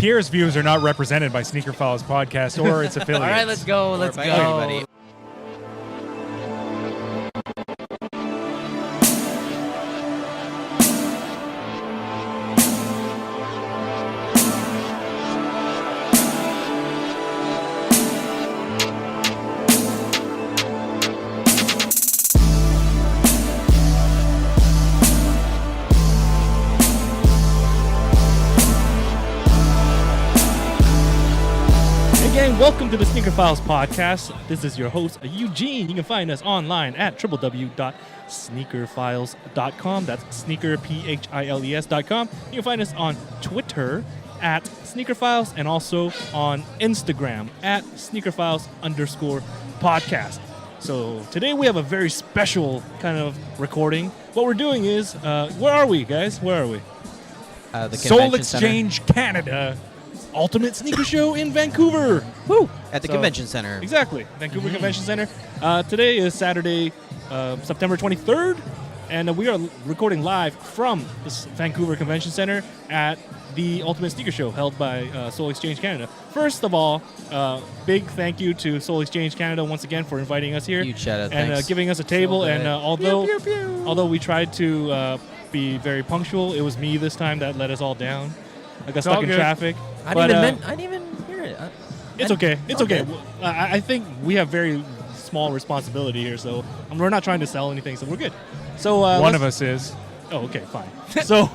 Pierre's views are not represented by Sneakerphiles podcast or its affiliates. All right, let's go. Let's go. Everybody. Welcome to the Sneakerphiles podcast. This is your host, Eugene. You can find us online at www.sneakerphiles.com. That's sneakerphiles.com. You can find us on Twitter at Sneakerphiles and also on Instagram at Sneakerphiles_podcast. So today we have a very special kind of recording. What we're doing is, where are we, guys? Where are we? The Soul Exchange Canada. Ultimate sneaker show in Vancouver. Woo! At the convention center. Exactly. Vancouver Convention Center. Today is Saturday, September 23rd, and we are recording live from this Vancouver Convention Center at the Ultimate Sneaker Show held by Soul Exchange Canada. First of all, big thank you to Soul Exchange Canada once again for inviting us here. Huge shout out. And giving us a table. So and although we tried to be very punctual, it was me this time that let us all down. I got stuck in traffic. I didn't even hear it. It's okay. It's okay. I think we have very small responsibility here, so we're not trying to sell anything, so we're good. So one of us is. Oh, okay, fine. So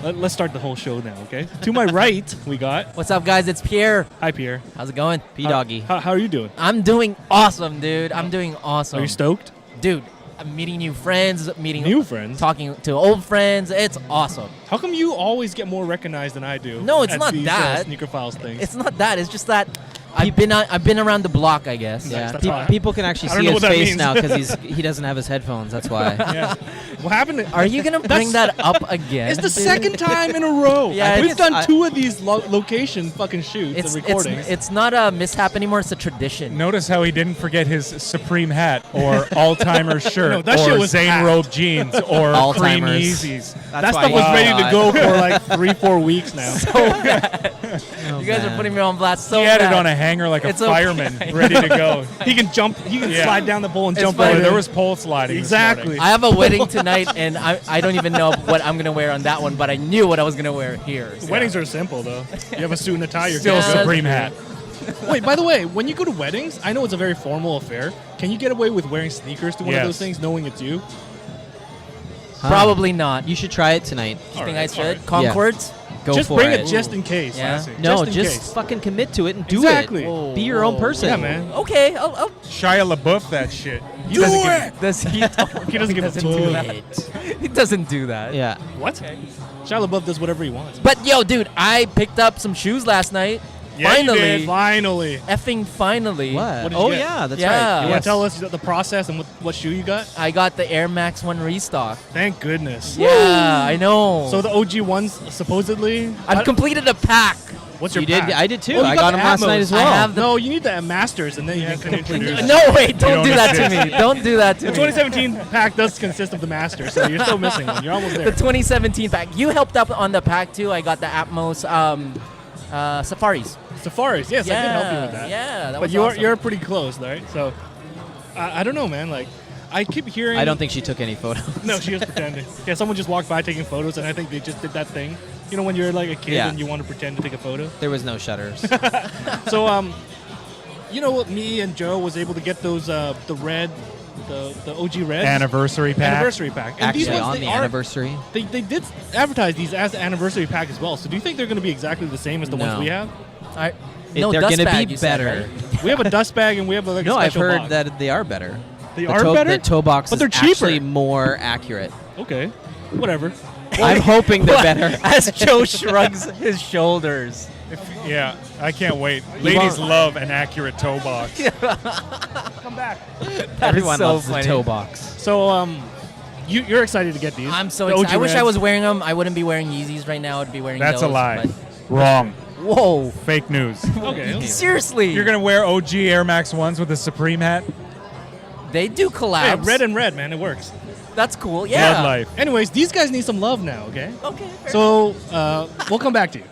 let's start the whole show now, okay? To my right, we got. What's up, guys? It's Pierre. Hi, Pierre. How's it going? P-Doggy. How are you doing? I'm doing awesome, dude. I'm doing awesome. Are you stoked? Dude, I'm meeting new friends, New friends? talking to old friends. It's awesome. How come you always get more recognized than I do? No, it's at not these, that. Sneakerphiles things. It's not that. It's just that I've been around the block, I guess. Yeah. Yeah, That's why. people can actually I don't see know his what that face means. now because he doesn't have his headphones. That's why. Yeah. What happened? Are you gonna bring that up again? It's the dude? second time in a row. Yeah, We've it's- done two of these location fucking shoots and It's recordings. it's not a mishap anymore. It's a tradition. Notice how he didn't forget his Supreme hat or all-timer shirt No, that shit or was Zane packed. Robe jeans or cream All-timers. Yeezys. That stuff was ready to go for like 3-4 weeks now. So bad. You guys are putting me on blast so He had bad. it on a hanger like a It's okay. fireman, ready to go. He can jump. He can Yeah. slide down the pole and It's jump funny. right There in. was pole sliding. this Exactly. morning. I have a wedding tonight, and I don't even know what I'm going to wear on that one, but I knew what I was going to wear here. So. Weddings are simple though. You have a suit and a tie. You're Still good. Yeah, Supreme hat. Wait, by the way, when you go to weddings, I know it's a very formal affair. Can you get away with wearing sneakers to one of Yes. those things, knowing it's you? Huh. Probably not. You should try it tonight. You All think right, I should? all right. Concords? Go just for bring it. it just in case. Yeah. Classic. No, in just case. fucking commit to it and do Exactly. it. Whoa, Be your own whoa. person. Yeah, man. Okay. I'll Shia LaBeouf that shit. Do it! does he? He doesn't give a do fuck. that. He doesn't do that. Yeah. What? Shia LaBeouf does whatever he wants. But yo, dude, I picked up some shoes last night. Yeah, you finally, did. Finally. effing finally. What? What did Oh you get? yeah, that's Yeah. right. You Yes. want to tell us the process and what shoe you got? I got the Air Max 1 restock. Thank goodness. Yeah, I know. So the OG ones, supposedly. I've completed a pack. What's your You did? pack? I did too. Oh, you I got got the them last Atmos. night as I well. have the- No, you need the Masters, and then you can introduce. No, wait, don't You do don't that to me. Don't do that to The me. 2017 pack does consist of the Masters, so you're still missing one. You're almost The there. 2017 pack. You helped out on the pack too. I got the Atmos Safaris. Safaris, yes, I did help you with that. Yeah, that But was you're awesome. you're pretty close, right? So I don't know, man. Like I keep hearing. I don't think she took any photos. No, she was pretending. Yeah, someone just walked by taking photos, and I think they just did that thing. You know, when you're like a kid Yeah. and you want to pretend to take a photo. There was no shutters. So you know what? Me and Joe was able to get those the red, the OG red Anniversary pack. anniversary pack. And these Actually, ones, on they the are- anniversary. They did advertise these as an anniversary pack as well. So do you think they're going to be exactly the same as the ones No. we have? No, they're dust gonna bag, be you said, better. right? We have a dust bag and we have like a No, I've special heard box. that they are better. They The are toe, better. The toe box But is they're cheaper. actually more accurate. Okay, whatever. I'm hoping they're better. As Joe shrugs his shoulders. Yeah, I can't wait. Ladies love an accurate toe box. Come back. Everyone so loves funny. the toe box. So you're excited to get these? I'm so The excited. OG I wish I Reds. was wearing them. I wouldn't be wearing Yeezys right now. I'd be wearing That's those. a lie. but- Wrong. Whoa. Fake news. Okay. Seriously. You're going to wear OG Air Max 1s with a Supreme hat? They do Hey, collabs. red and red, man. It works. That's cool. Yeah. Blood life. Anyways, these guys need some love now. Okay. Okay. fair So we'll come back to you.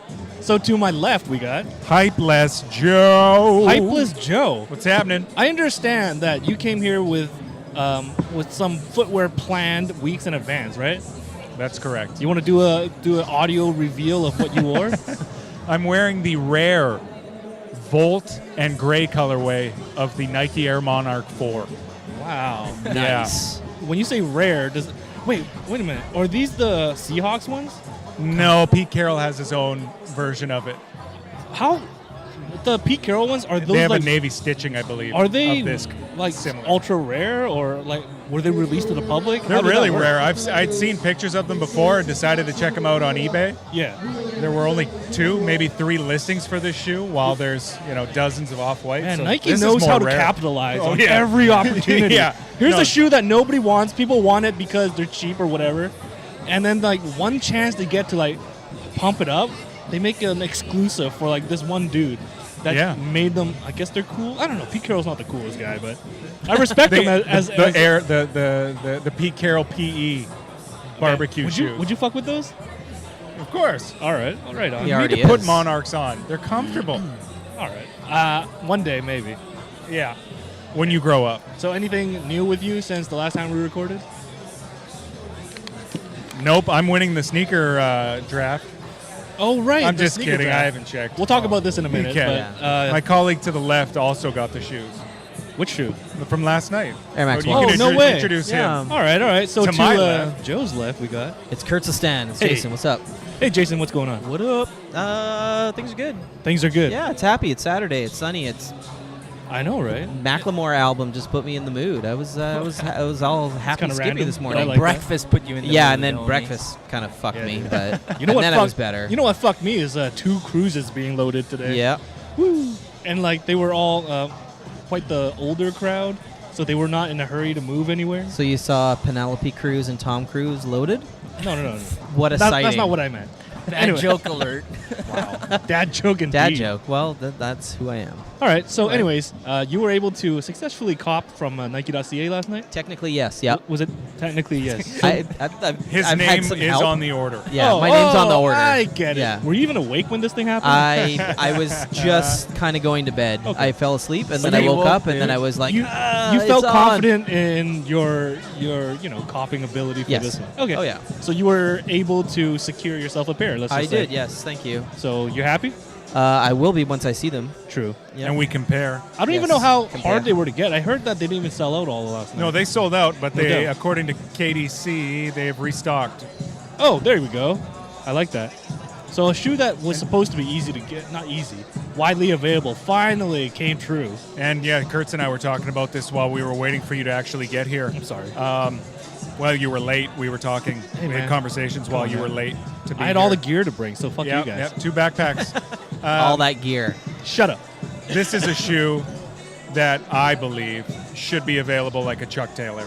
So to my left, we got Hypeless Joe. Hypeless Joe. What's happening? I understand that you came here with some footwear planned weeks in advance, right? That's correct. You want to do an audio reveal of what you wore? I'm wearing the rare Volt and gray colorway of the Nike Air Monarch 4. Wow. Nice. When you say rare, wait a minute. Are these the Seahawks ones? No, Pete Carroll has his own version of it. How? The Pete Carroll ones are those They have like a navy stitching, I believe. are they of this like similar? ultra rare or like were they released to the public? How They're did that really work? rare. I'd seen pictures of them before and decided to check them out on eBay. Yeah. There were only 2, maybe 3 listings for this shoe, while there's dozens of off-white. Man, so Nike this is knows more how to rare. capitalize Oh, on yeah. every opportunity. Yeah. Here's No. a shoe that nobody wants. People want it because they're cheap or whatever. And then like one chance they get to like pump it up, they make an exclusive for like this one dude that Yeah. made them. I guess they're cool. I don't know. Pete Carroll's not the coolest guy, but I respect him as the Pete Carroll PE barbecue would shoe. Would you fuck with those? Of course. All right, on. He You already need to put is. Monarchs on. They're comfortable. All right. One day maybe. Yeah. When you grow up. So anything new with you since the last time we recorded? Nope. I'm winning the sneaker draft. Oh right. I'm the just sneaker kidding. draft. I haven't checked. We'll talk about this in a minute. Okay. But, My colleague to the left also got the shoes which shoe? from last night. Air Max So you One. can Oh, no way. Introduce Yeah. him. All right. So To to my left. Joe's left, we got. It's Kurtzistan. It's Hey. Jason. What's up? Hey, Jason, what's going on? What up? Things are good. Things are good. Yeah, it's happy. It's Saturday. It's sunny. It's I know, right? Macklemore album just put me in the mood. I was all happy kinda skippy random, this but morning. I like breakfast put you in the Yeah, mood, and then only. breakfast kind of fucked Yeah, me, dude. but You know what? then fuck, it was better. You know what fucked me is 2 cruises being loaded today. Yeah. Woo. And like they were all quite the older crowd, so they were not in a hurry to move anywhere. So you saw Penelope Cruz and Tom Cruise loaded? No. What a sighting. That's not what I meant. Bad Anyway. joke alert. Wow. Dad joke indeed. Dad joke. Well, that's who I am. All right. So, Right. anyways, you were able to successfully cop from Nike.ca last night. Technically, yes. Yeah. Was it technically yes? So- His I've name had some is help. on the order. Yeah, my name's on the order. I get it. Yeah. Were you even awake when this thing happened? I was just kind of going to bed. Okay. I fell asleep and So then I you woke woke, up and then dude. I was like, you it's felt on." confident in your copying ability for Yes. this one. Okay. Oh, yeah. So you were able to secure yourself a pair. Let's just I say. did. Yes, thank you. So you're happy? I will be once I see them. True. Yeah. And we compare. I don't even Yes. know how Compare. hard they were to get. I heard that they didn't even sell out all last night. No, they sold out, but No they, doubt. according to KDC, they have restocked. Oh, there we go. I like that. So a shoe that was supposed to be easy to get, not easy, widely available, finally came true. And yeah, Kurtz and I were talking about this while we were waiting for you to actually get here. I'm sorry. Well, you were late. We were talking. Hey, we man. had conversations while on, you man. were late to be I had all the here. gear to bring, so fuck Yep, you guys. yep, 2 backpacks. All that gear. Shut up. This is a shoe that I believe should be available like a Chuck Taylor.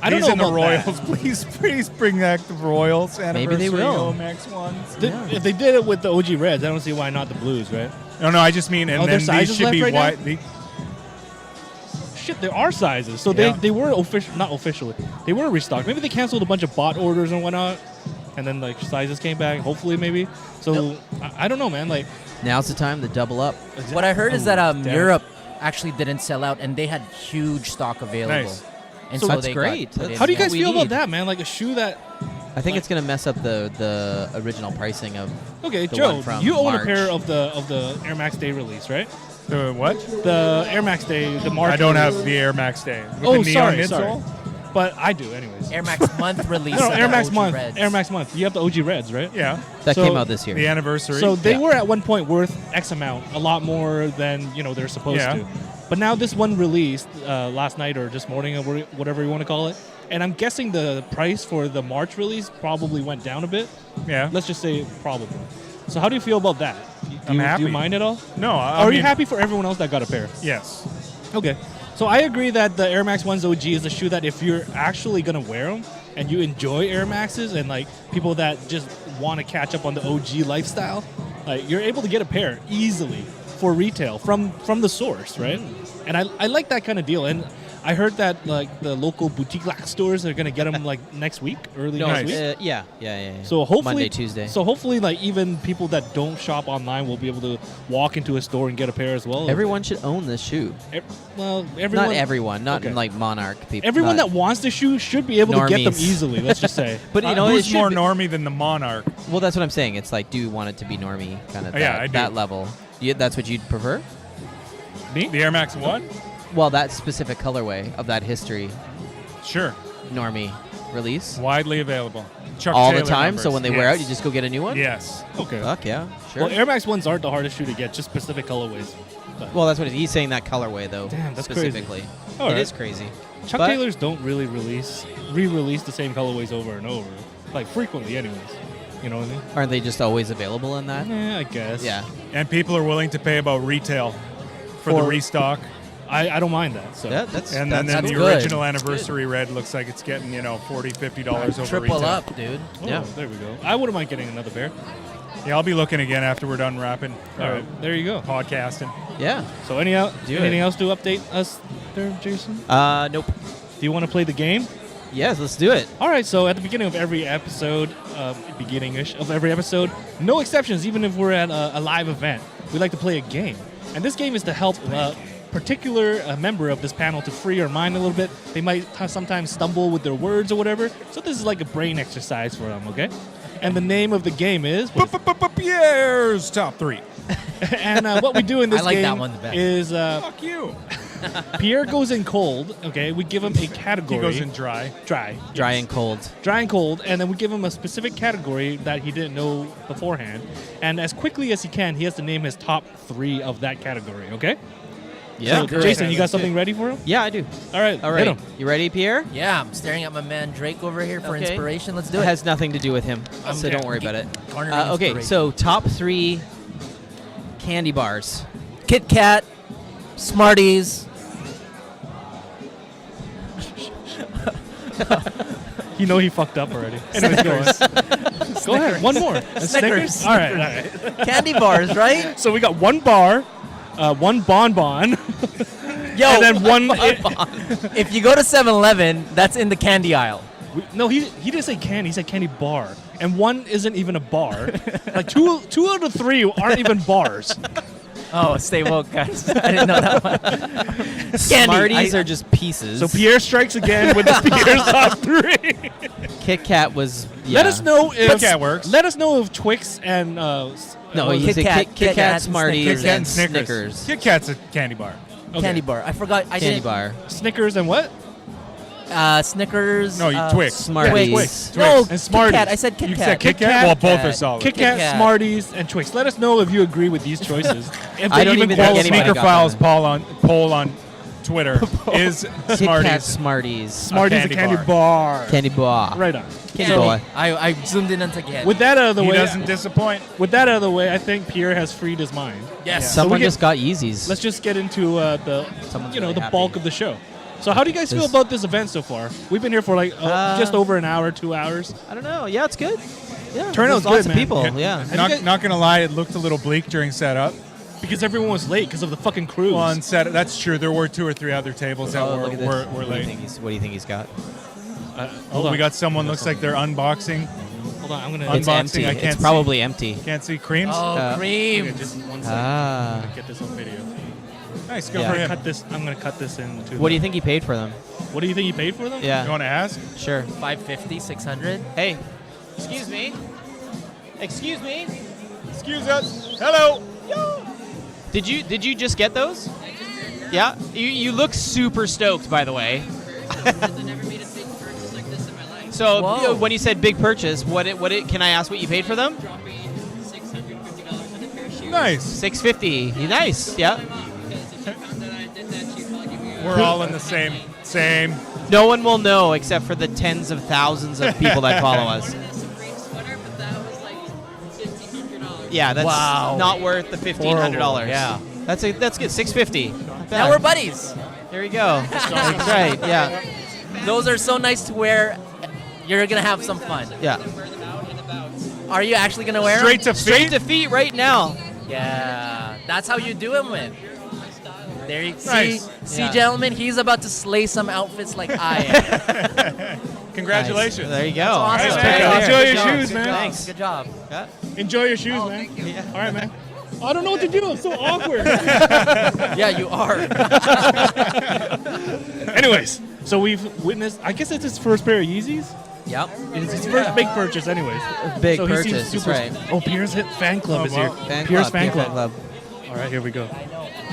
I don't These know in the about Royals. that. Please bring back the Royals Maybe they anniversary will. OMX ones. If they did it with the OG Reds, I don't see why not the Blues, right? No, I just mean, and Oh, then there's these sizes should left be right now? wide. Shit, there are sizes. So Yeah. they were not officially. They were restocked. Maybe they canceled a bunch of bot orders and whatnot, and then like sizes came back. Hopefully, maybe. So I don't know, man. Like Now's the time to double up. What I heard is that damn. Europe actually didn't sell out, and they had huge stock available. Nice. And So so that's they great. got put in, how do you yeah. guys we feel about need. that, man? Like a shoe that. I think it's going to mess up the original pricing of. Okay, The Joe, one from you own March. a pair of the Air Max Day release, right? The what? The Air Max Day, the March. I don't release. have the Air Max Day. With Oh, the neon sorry. midsole? But I do, anyways. Air Max month release. No, of Air the Max OG month. Reds. Air Max month. You have the OG Reds, right? Yeah. That So came out this year. The anniversary. So they Yeah. were at one point worth X amount, a lot more than they're supposed Yeah. to. But now this one released last night or just morning or whatever you want to call it, and I'm guessing the price for the March release probably went down a bit. yeah. Let's just say probably. So how do you feel about that? Do I'm you, happy. Do you mind at all? No, Are you happy for everyone else that got a pair? Yes. Okay. So I agree that the Air Max 1's OG is a shoe that if you're actually going to wear them and you enjoy Air Maxes and like people that just want to catch up on the OG lifestyle, like you're able to get a pair easily for retail from the source, right? And I like that kind of deal. And I heard that like the local boutique lock stores are gonna get them like next week, early No, next Nice. week. yeah. So hopefully Monday, Tuesday. So hopefully, like even people that don't shop online will be able to walk into a store and get a pair as well. Everyone should own this shoe. Everyone. Not everyone, not Okay. like Monarch people. Everyone not- that wants the shoe should be able to get them Normies. easily. Let's just say. But you know, it who's should more be- normie than the Monarch? Well, that's what I'm saying. It's like, do you want it to be normie kind of Oh, yeah, I do. that level? That's what you'd prefer? Me? The Air Max 1? Well, that specific colorway of that history Sure. normie release Widely available. Chuck all the Taylor time. numbers. So when they wear out, you just go get a new one. Yes. Okay. Fuck yeah, sure. Well, Air Max 1s aren't the hardest shoe to get, just specific colorways. But Well, that's what he's saying. That colorway though. Damn, that's crazy. specifically. All It right. is crazy. Chuck but- Taylors don't really re-release the same colorways over and over, like frequently, anyways. You know what I mean? Aren't they just always available in that? Yeah, I guess. Yeah. And people are willing to pay about retail for the For- restock. I don't mind that. So Yeah, that's And that's then the good. original anniversary red looks like it's getting, $40, $50 over Triple retail. up, dude. Oh, Yeah. there we go. I wouldn't mind getting another pair. Yeah, I'll be looking again after we're done wrapping. All right, there you go. Podcasting. yeah. So Do anything it. else to update us there, Jason? Nope. Do you want to play the game? Yes, let's do it. All right, so at the beginning of every episode, beginning-ish of every episode, no exceptions, even if we're at a live event, we like to play a game. And this game is to help a particular member of this panel to free their mind a little bit. They might sometimes stumble with their words or whatever. So this is like a brain exercise for them, okay? And the name of the game is... Pierre's top 3. and what we do in this I like game that one the best. is Fuck you. Pierre goes in cold, okay? We give him a category. He goes in dry. Dry. Dry yes. and cold. Dry and cold, and then we give him a specific category that he didn't know beforehand. And as quickly as he can, he has to name his top 3 of that category, okay? Yeah. So, great. Jason, you got something ready for him? Yeah, I do. All right, All hit right. him. You ready, Pierre? Yeah, I'm staring at my man Drake over here for Okay. inspiration. Let's do It it. has nothing to do with him, so Okay. don't worry about it. Garnering Okay, inspiration. so top 3 candy bars. Kit Kat, Smarties. You know he fucked up already. Anyways, go on. Go ahead. One more. Snickers. All right. Candy bars, right? So we got one bar, one bonbon, Yo, and then one. if you go to 7-Eleven, that's in the candy aisle. No, he didn't say candy. He said candy bar, and one isn't even a bar. Like two out of 3 aren't even bars. Oh, stay woke, guys. I didn't know that one. Candy. Smarties I- are just pieces. So Pierre strikes again with the Pierre's top 3. Kit Kat was. Yeah. Let us know if Kit Kat works. Let us know if Twix and No, Well, you Kit say Kat, Kit Kit Kat, Kat, Smarties, Kit Kat and Snickers. Kit Kat's a candy bar. okay. Candy bar. I forgot. I Candy didn't. bar. Snickers and what? Snickers. No, Twix. Smarties. Twix. No, And Kit Smarties. Kat. I said Kit You Kat. said Kit Kit Kat? Kat. Well, both Kat. are solid. Kit Kat, Kat. Smarties, and Twix. Let us know if you agree with these choices. If I they don't even even think qualify. anybody got that Sneakerphiles poll on Twitter is Kit Kat Smarties. Smarties. Smarties candy a candy bar. bar. Candy bar. Right on. Candy boy. I zoomed in onto candy. With that out of the He way, doesn't disappoint. I think Pierre has freed his mind. yes. Someone we get- just got Yeezys. Let's just get into Someone's really the happy. bulk of the show. So how do you guys feel This- about this event so far? We've been here for like just over an hour, 2 hours. I don't know. Yeah, it's good. Yeah, Turnout's there's lots good, of man. people. Yeah. Yeah. you Not, guys- not gonna lie, it looked a little bleak during setup. Because everyone was late because of the fucking cruise. Well, on set, that's true. There were 2 or 3 other tables that Oh, were, look at this. were What do you late. think what do you think he's got? Hold on. We got someone looks like they're unboxing. Hold on, I'm gonna. Unboxing, It's empty. I can't It's see. probably empty. Can't see creams. Oh, cream. Okay, just 1 second. Ah. I'm gonna get this on video. Nice, go Yeah. for him. I'm gonna cut this into. What do you think he paid for them? What do you think you paid for them? You Yeah. want to ask? Sure. 550, 600. Hey. Excuse me. Excuse me. Excuse us. Hello. Did you just get those? Yeah. You look super stoked, by the way. So Whoa. when you said big purchase, what can I ask what you paid for them? Nice. $650. Nice. Yeah. We're all in the same. No one will know except for the tens of thousands of people that follow us. Yeah, that's Wow. not worth the $1,500. Yeah. That's good. $650. Not bad. Now we're buddies. There you go. That's right. Yeah. Those are so nice to wear. You're gonna have some fun. Yeah. Are you actually gonna wear Straight them? to Straight feet. to feet right now. Yeah. That's how you do them with. There you Nice. see, Yeah. gentlemen, he's about to slay some outfits like I am. Congratulations. There you go. Awesome. Nice, man. man. Enjoy your Good job. shoes, man. Thanks. Good job. Yeah. Enjoy your shoes, man. All right, man. I don't know what to do. I'm so awkward. Yeah, you are. Anyways, so we've witnessed. I guess it's his first pair of Yeezys. Yep. It's his first big purchase, anyways. Big So he seems purchase. super. That's right. Oh, Pierre's hit fan club Oh, is here. wow. Pierre's fan club. All right, here we go.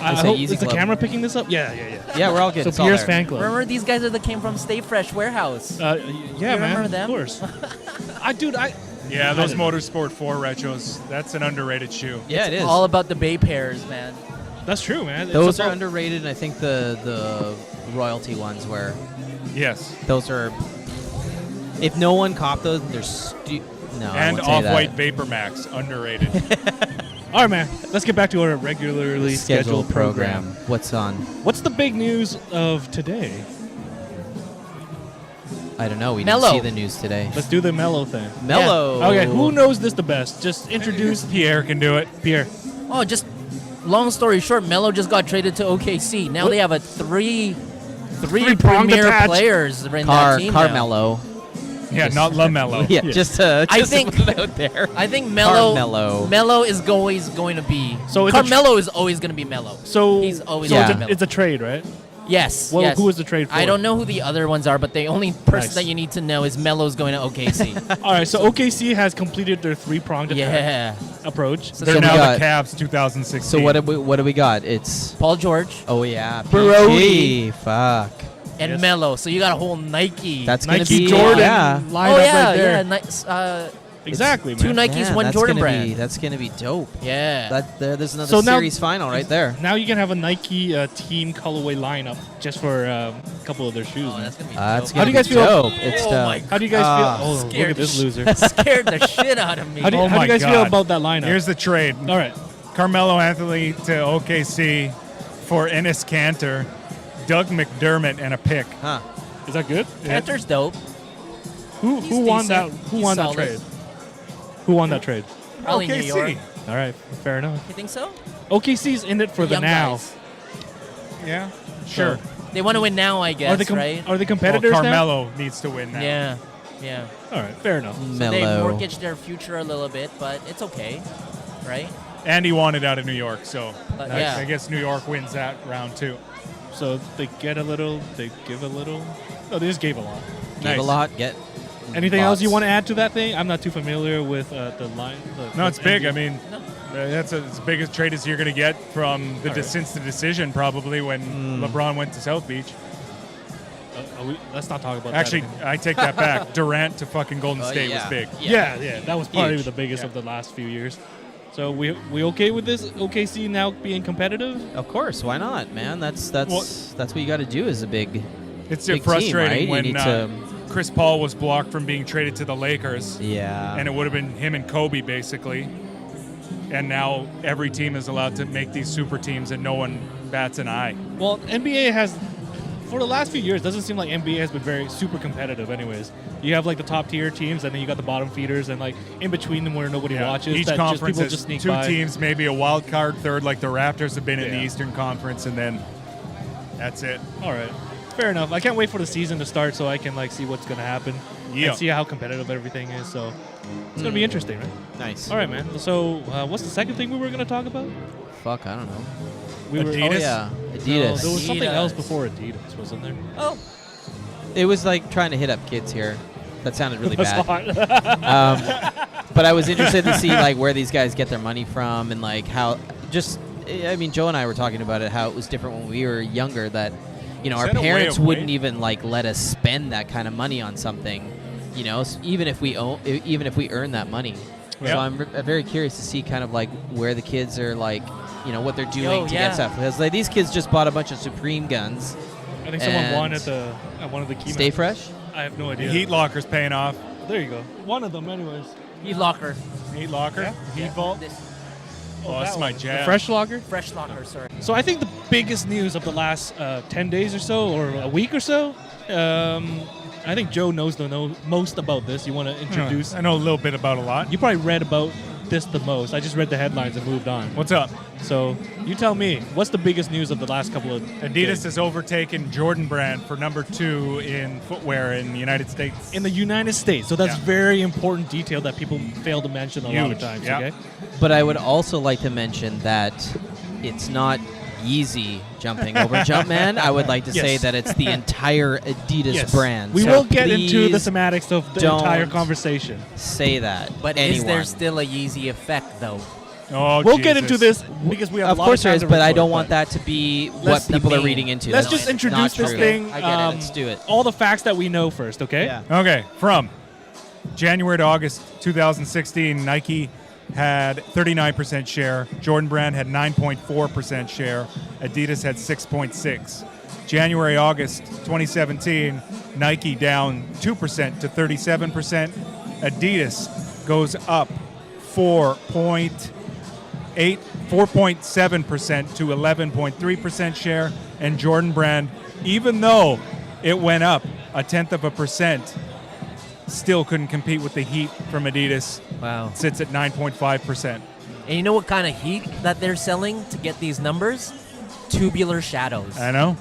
I It's a hope, Yeezy is the club. camera picking this up? Yeah. Yeah, we're all good. So It's all Pierre's there. fan club. Remember these guys that came from Stay Fresh Warehouse? Yeah, You man. remember them? Of course. Yeah, those I don't know. Motorsport 4 retros, that's an underrated shoe. Yeah, it is. All about the Bay pairs, man. That's true, man. It's Those are about- underrated, and I think the royalty ones were. Yes. Those are. If no one copped those, they're no. I And wouldn't say that. Off-White Vapor Max, underrated. All right, man. Let's get back to our regularly scheduled program. What's on? What's the big news of today? I don't know. We Mellow. didn't see the news today. Let's do the mellow thing. Mellow. Okay, who knows this the best? Just introduce Pierre can do it. Pierre. Oh, just long story short, Melo just got traded to OKC. Now they have a three Three-pronged premier attach. players in that team now. Carmelo. Yeah, not LaMelo. Yeah, just to think- put it out there. I think Melo Carmelo. is always going to be. So it's a Carmelo is always going to be Melo. So He's always so Yeah. gonna it's, be a, Melo. it's a trade, right? Yes. Well, yes. who is the trade for? I don't know who the other ones are, but the only person Nice. that you need to know is Melo's going to OKC. All right, so OKC has completed their three-pronged attack Yeah. approach. So They're So we now got- the Cavs 2016. So what do we got? It's Paul George oh yeah, Brody. PG. Fuck. and Yes. Melo. So you got a whole Nike. That's gonna Nike be Jordan Yeah. lineup oh yeah, right there. yeah. Exactly, two man. Nikes, Man, one that's Jordan gonna brand. Be, that's gonna be dope. Yeah. There's another So now- series final right there. Now you can have a Nike team colorway lineup just for a couple of their shoes. Oh, man. that's gonna be That's dope. gonna How do you guys be feel- dope. It's Oh dope. my How do you guys feel? Oh, look Scared at this the loser. Scared the shit out of me. How do Oh you my guys feel God. about that lineup? Here's the trade. All right. Carmelo Anthony to OKC for Enes Kanter, Doug McDermott, and a pick. Huh. Is that good? Cantor's dope. Who He's won decent. that? Who He's won solid. that trade? Who won that trade? Probably New York. OKC. All right, fair enough. You think so? OKC's in it for the Young now. guys. Yeah, sure. They want to win now, I guess, Are they right? are they Well, competitors now? Carmelo needs to win now. Yeah. Yeah. All right, fair enough. They Mellow. mortgage their future a little bit, but it's okay, right? And he wanted out of New York, so But I- yeah. I guess New York wins that round too. So they get a little, they give a little. No, they just gave a lot. Give Nice. a lot. Get. Anything else you lots. want to add to that thing? I'm not too familiar with the line. No, it's big. I mean, No. that's as big a trade as you're going to get from the All right. since the decision probably when LeBron went to South Beach. Let's not talk about Actually, that. I take that back. Durant to fucking Golden State yeah. was big. Yeah, that was probably Huge. the biggest Yeah. of the last few years. So we okay with this OKC now being competitive? Of course. Why not, man? That's Well- what you got to do as a big. It's Big frustrating team, right? You when need to- Chris Paul was blocked from being traded to the Lakers, Yeah. and it would have been him and Kobe basically. And now every team is allowed to make these super teams, and no one bats an eye. Well, NBA has, for the last few years, doesn't seem like NBA has been very super competitive. Anyways, you have like the top tier teams, and then you got the bottom feeders, and like in between them where nobody watches. Each that conference just people has just sneak two by. teams, maybe a wild card third, like the Raptors have been in the Yeah. Eastern Conference, and then that's it. All right, fair enough. I can't wait for the season to start so I can like see what's gonna happen Yeah. and see how competitive everything is. So it's gonna be interesting, right? Nice. All right, man. So what's the second thing we were gonna talk about? Fuck. I don't know. We were. Adidas? Oh yeah. No, Adidas. there was something Adidas. else before Adidas, wasn't there? Oh, It was like trying to hit up kids here. That sounded really That's bad. hot. But I was interested to see like where these guys get their money from and like how just I mean Joe and I were talking about it how it was different when we were younger that our that a way parents of wouldn't weight? even like let us spend that kind of money on something even if we earn that money. Yeah. So I'm very curious to see kind of like where the kids are like what they're doing Yo, to yeah. get stuff because like these kids just bought a bunch of Supreme guns. I think someone won And at one of the key Stay matches. fresh. I have no The idea. Heat Locker's paying off. There you go. One of them, anyways. Heat Locker. Heat Locker? Yeah. Heat Vault? This Oh, that's my jam. The Fresh Locker. Fresh Locker, sorry. So I think the biggest news of the last 10 days or so, or a week or so, I think Joe knows the most about this. You want to introduce? I know a little bit about a lot. You probably read about this the most. I just read the headlines and moved on. What's up? So you tell me, what's the biggest news of the last couple of Adidas days? has overtaken Jordan Brand for number 2 in footwear in the United States. In the United States. So that's Yeah. very important detail that people fail to mention a lot of Huge, times. yeah. Okay. But I would also like to mention that it's not Yeezy jumping over Jumpman. I would like to say Yes. that it's the entire Adidas brand. We So will get into the please semantics of the don't entire conversation. say that. But anyone. is there still a Yeezy effect, though? Oh, We'll get into Jesus. this because we have Of a lot course there time is, to but I record, don't want that to be what the people are main- reading into. Let's That's just introduce not this true. thing. I get it. Let's do it. All the facts that we know first, okay? Yeah. Okay, from January to August 2016, Nike had 39% share. Jordan Brand had 9.4% share. Adidas had 6.6. January, August 2017, Nike down 2% to 37%. Adidas goes up 4.7% to 11.3% share. And Jordan Brand, even though it went up 0.1%, still couldn't compete with the heat from Adidas. Wow. Sits at 9.5%. And you know what kind of heat that they're selling to get these numbers? Tubular shadows. I know.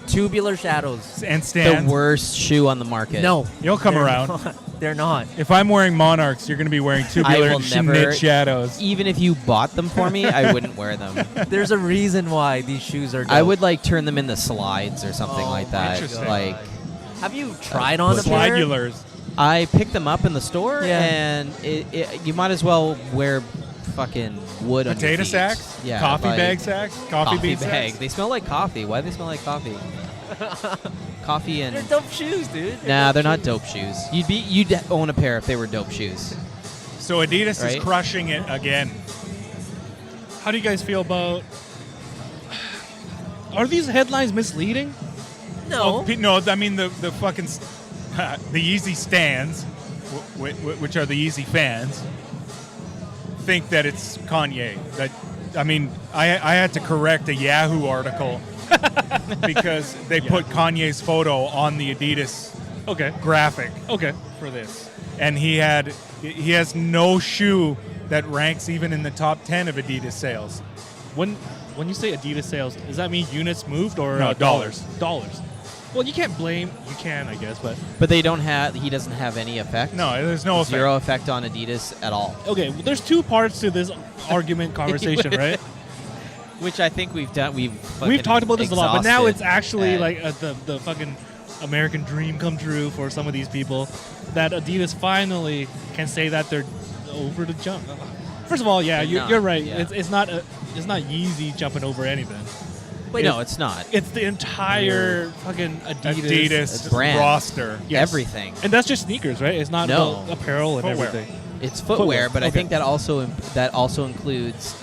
Tubular shadows. And The stands. worst shoe on the market. No. You'll come they're around. not. They're not. If I'm wearing Monarchs, you're going to be wearing I tubular will never- knit shadows. Even if you bought them for me, I wouldn't wear them. There's a reason why these shoes are dope. I would like turn them into slides or something Oh, like that. interesting. Like Have you tried on a pair? Slidulars. I picked them up in the store, Yeah. and you might as well wear fucking wood on your Potato feet. sacks? Yeah, Coffee like bag sacks? Coffee bean bag. sacks? They smell like coffee. Why do they smell like coffee? Coffee and They're dope shoes, dude. nah, they're not dope shoes. You'd own a pair if they were dope shoes. So Adidas Right? is crushing it again. How do you guys feel about? Are these headlines misleading? No. No, I mean the fucking the Yeezy stands, which are the Yeezy fans, think that it's Kanye. That I mean, I had to correct a Yahoo article because they put Kanye's photo on the Adidas Okay. graphic Okay. for this, and he has no shoe that ranks even in the top 10 of Adidas sales. When you say Adidas sales, does that mean units moved or No, dollars? Dollars. Well, you can't blame. You can, I guess, but But they don't have. He doesn't have any effect. No, there's no effect. Zero effect on Adidas at all. okay. Well, there's two parts to this argument conversation, right? Which I think we've done. We've talked about this a lot, but now it's exhausted actually at- like the fucking American dream come true for some of these people that Adidas finally can say that they're over the jump. First of all, yeah, They're not, you're right. yeah. It's not Yeezy jumping over anything. Wait, no, it's not. It's the entire fucking Adidas brand. roster. Yes. Everything. And that's just sneakers, right? It's not No. about apparel and Footwear. everything. It's footwear, Footwear, but I okay. think that also includes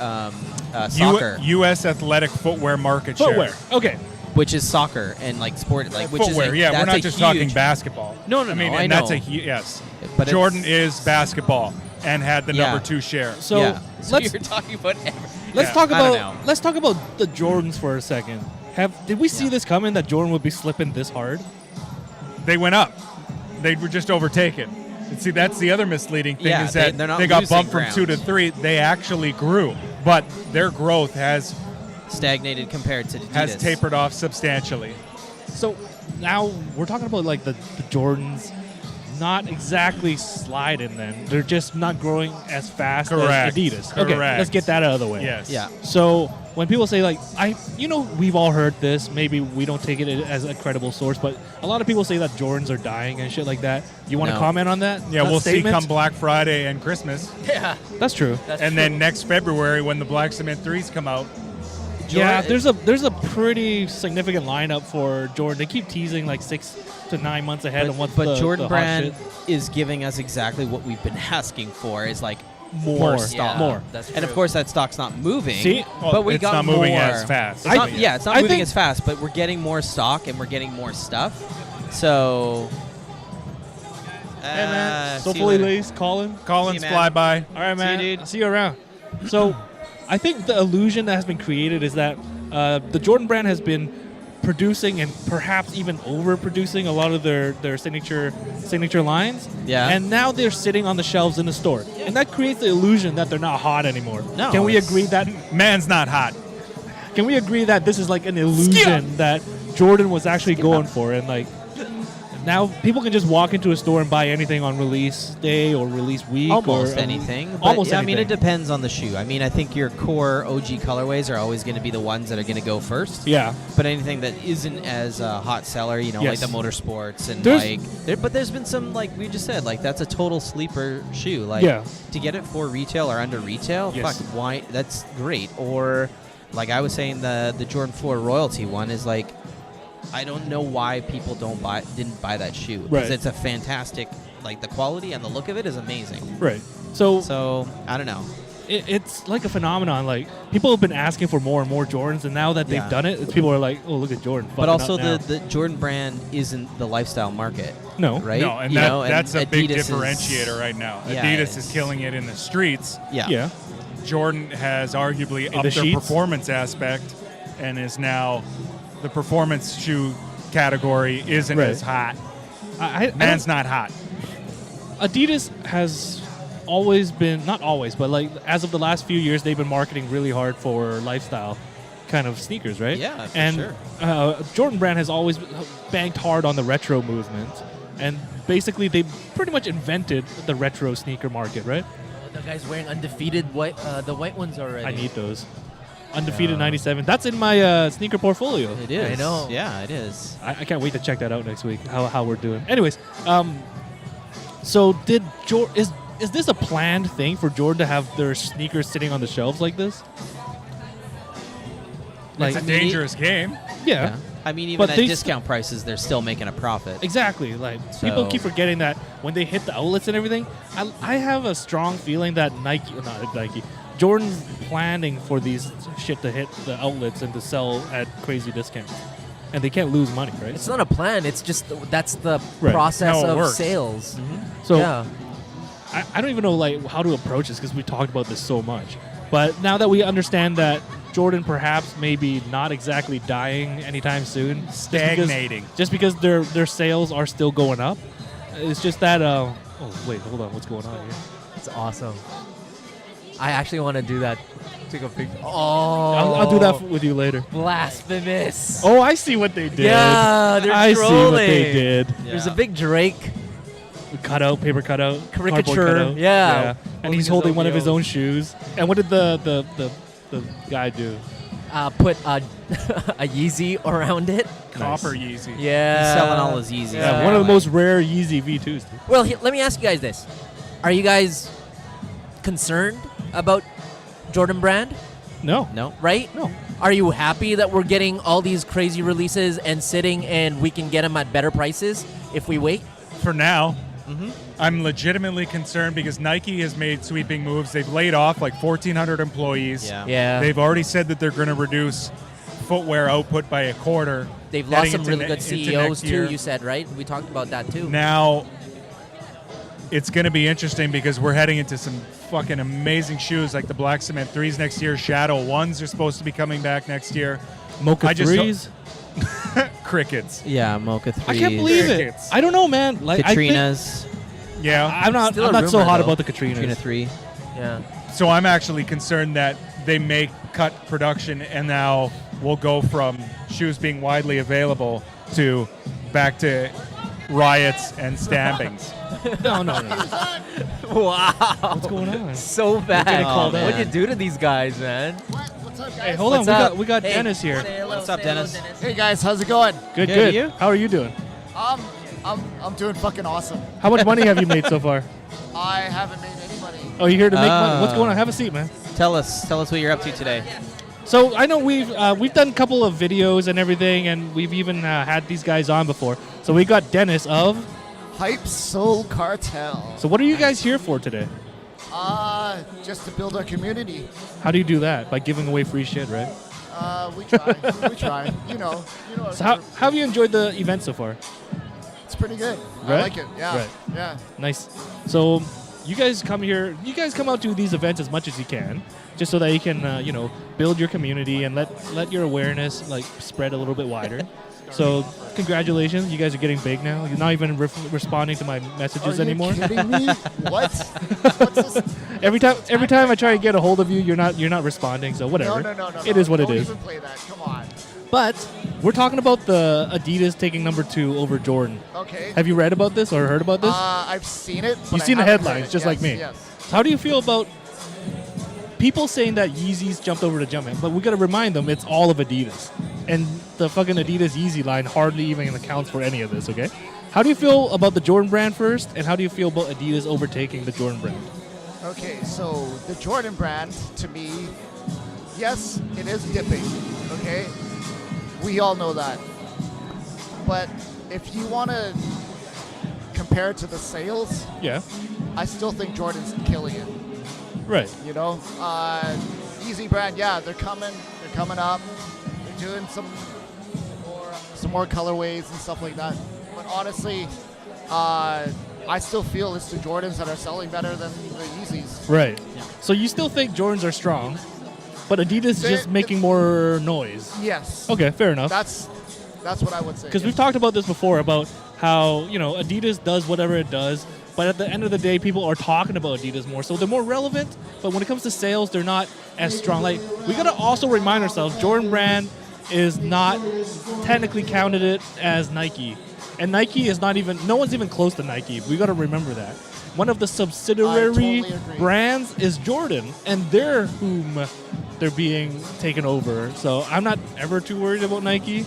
soccer, U.S. athletic footwear market Footwear. share. Okay. which is soccer and like sport, like which Footwear, is a, yeah, we're that's not a just huge, talking basketball. No, no, I mean, no, and I that's know. yes. But Jordan it's- is basketball and had the Yeah. number 2 share. So yeah. So let's you're talking about let's Yeah, talk I don't about know. let's talk about the Jordans for a second. Did we see Yeah. this coming that Jordan would be slipping this hard? They went up. They were just overtaken. And see, that's the other misleading thing Yeah, is that they're not they got losing bumped from ground. 2 to 3. They actually grew, but their growth has stagnated compared to Adidas. has tapered off substantially. So now we're talking about like the Jordans not exactly sliding then. They're just not growing as fast Correct. as Adidas. Okay, Correct. let's get that out of the way. Yes. Yeah. So when people say like we've all heard this, maybe we don't take it as a credible source, but a lot of people say that Jordans are dying and shit like that. You want to No. comment on that? Yeah, That we'll statement? see come Black Friday and Christmas. Yeah. That's true. That's And true. then next February when the Black Cement 3s come out. Yeah, Jordan- there's a pretty significant lineup for Jordan. They keep teasing like 6 to 9 months ahead on what's but the Jordan the hot Brand shit. is giving us exactly what we've been asking for. Is like More. more Yeah. stock. More. That's And of true. course, that stock's not moving. See? Well, but we it's got not moving more. as fast. It's not, think- yeah, it's not I moving think- as fast, but we're getting more stock and we're getting more stuff. So, Hey man, so see you fully later. laced, Colin. Collins See you, man. flyby. All right, See you, man. dude. I'll see you around. So, I think the illusion that has been created is that the Jordan Brand has been producing and perhaps even overproducing a lot of their signature lines. Yeah. And now they're sitting on the shelves in the store, and that creates the illusion that they're not hot anymore. No, Can we it's- agree that? Man's not hot. Can we agree that this is like an illusion that Jordan was actually going for, and like now people can just walk into a store and buy anything on release day or release week Almost or anything. But, almost I mean, anything. it depends on the shoe. I mean, I think your core OG colorways are always going to be the ones that are going to go first. Yeah. But anything that isn't as a hot seller, you know, Yes. like the motorsports and There's- but there's been some, like we just said, like that's a total sleeper shoe. Like Yeah. to get it for retail or under retail, Yes. fuck, why? That's great. Or like I was saying, the Jordan 4 Royalty one is like, I don't know why people didn't buy that shoe, because Right. it's a fantastic, like the quality and the look of it is amazing. Right. So So I don't know. it's like a phenomenon. Like people have been asking for more and more Jordans, and now that they've Yeah. done it, people are like, "Oh, look at Jordan." But fucking also up now. the Jordan brand isn't the lifestyle market, no, right? No, and You that, know, and that's a big Adidas is- differentiator right now. Yeah, Adidas it is is. killing it in the streets. Yeah. Yeah. Jordan has arguably the upped their sheets? performance aspect and is now the performance shoe category isn't Right. as hot. I Man's not hot. Adidas has always been, not always, but like as of the last few years, they've been marketing really hard for lifestyle kind of sneakers, right? Yeah, for and sure. Jordan Brand has always banked hard on the retro movement, and basically they pretty much invented the retro sneaker market, right? The guy's wearing undefeated white, the white ones already. I need those. Undefeated 97. That's in my sneaker portfolio. It is. I know. Yeah, it is. I can't wait to check that out next week. How we're doing. Anyways, so did is this a planned thing for Jordan to have their sneakers sitting on the shelves like this? It's a dangerous game. Yeah, Yeah. I mean, even But at they discount prices, they're still making a profit. exactly. Like people So- keep forgetting that when they hit the outlets and everything. I have a strong feeling that Jordan's planning for these shit to hit the outlets and to sell at crazy discounts, and they can't lose money, right? It's not a plan. It's just that's the Right. process How it of works. sales. So yeah. I don't even know like how to approach this because we talked about this so much. But now that we understand that Jordan perhaps maybe not exactly dying anytime soon, Stagnating. just because their sales are still going up, it's just that. Oh wait, hold on, what's going on here? It's awesome. I actually want to do that. Take a picture. Oh, I'll do that with you later. blasphemous. Oh, I see what they did. Yeah, they're I see what they trolling. did. There's a big Drake Cutout, paper cutout, Caricature, cardboard cutout. yeah. And Holding he's his holding own one of his yo. own shoes. And what did the guy do? put a Yeezy around it. Copper Yeezy. Yeah. He's selling all his Yeezys. Yeah, one of the most rare Yeezy V2s. Dude. Well, let me ask you guys this: are you guys concerned about Jordan Brand? No. No. Right? No. Are you happy that we're getting all these crazy releases and sitting and we can get them at better prices if we wait? For now, I'm legitimately concerned because Nike has made sweeping moves. They've laid off like 1,400 employees. Yeah. Yeah. They've already said that they're going to reduce footwear output by a quarter. They've lost heading some into really ne- good into CEOs next too, year. you said, right? We talked about that too. Now, it's going to be interesting because we're heading into some fucking amazing shoes like the Black Cement 3s next year. Shadow 1s are supposed to be coming back next year. Mocha I just 3s. Crickets. Yeah, Mocha 3s. I can't believe it. Crickets. I don't know, man. Like Katrinas. Yeah. I'm not Still a so rumor, hot though. about the Katrinas. Katrina 3. Yeah. So I'm actually concerned that they may cut production and now we'll go from shoes being widely available to back to riots and stabbings. No. Wow. What's going on? So bad. getting called out. What'd you do to these guys, man? What's up, Hey, guys? hold on. What's up? We got Hey, Dennis here. say hello, What's up, say hello, Dennis? Hey guys, how's it going? Good, Good, good. you? How are you doing? I'm doing fucking awesome. How much money have you made so far? I haven't made any money. Oh, you're here to make money. What's going on? Have a seat, man. Tell us what you're up to today. So I know we've done a couple of videos and everything, and we've even had these guys on before. So we got Dennis of. Hype Soul Cartel. So what are you guys here for today? Just to build our community. How do you do that? By giving away free shit, right? We try. We try. You know. So how have you enjoyed the event so far? It's pretty good. I Right? like it. Yeah. Right. Yeah. Nice. So you guys come here. You guys come out to these events as much as you can, just so that you can, build your community and let your awareness like spread a little bit wider. So, congratulations, you guys are getting big now. You're not even responding to my messages anymore. Are you kidding me? What? What's this? Every time I try to get a hold of you, you're not responding. So whatever. No. It is what it Don't is. even play that. Come on. But we're talking about the Adidas taking number 2 over Jordan. Okay. Have you read about this or heard about this? I've seen it. But You've I seen the haven't read headlines, it. just like me. Yes. How do you feel about people saying that Yeezys jumped over to Jumpman? But we got to remind them it's all of Adidas. And the fucking Adidas Yeezy line hardly even accounts for any of this, okay? How do you feel about the Jordan brand first, and how do you feel about Adidas overtaking the Jordan brand? Okay, so the Jordan brand, to me, yes, it is dipping, okay? We all know that. But if you want to compare it to the sales, Yeah, I still think Jordan's killing it, right. you know? Easy brand, yeah, they're coming up. They're doing some more colorways and stuff like that. But honestly, I still feel it's the Jordans that are selling better than the Yeezys. Right. So you still think Jordans are strong, but Adidas is just making more noise. Yes. Okay, fair enough. That's what I would say. Because we've talked about this before about how, Adidas does whatever it does, but at the end of the day, people are talking about Adidas more. So they're more relevant, but when it comes to sales, they're not as strong. Like, we got to also remind ourselves, Jordan brand is not technically counted it as Nike. And Nike is not even, no one's even close to Nike. We got to remember that. One of the subsidiary totally agree. brands is Jordan, and they're being taken over. So I'm not ever too worried about Nike.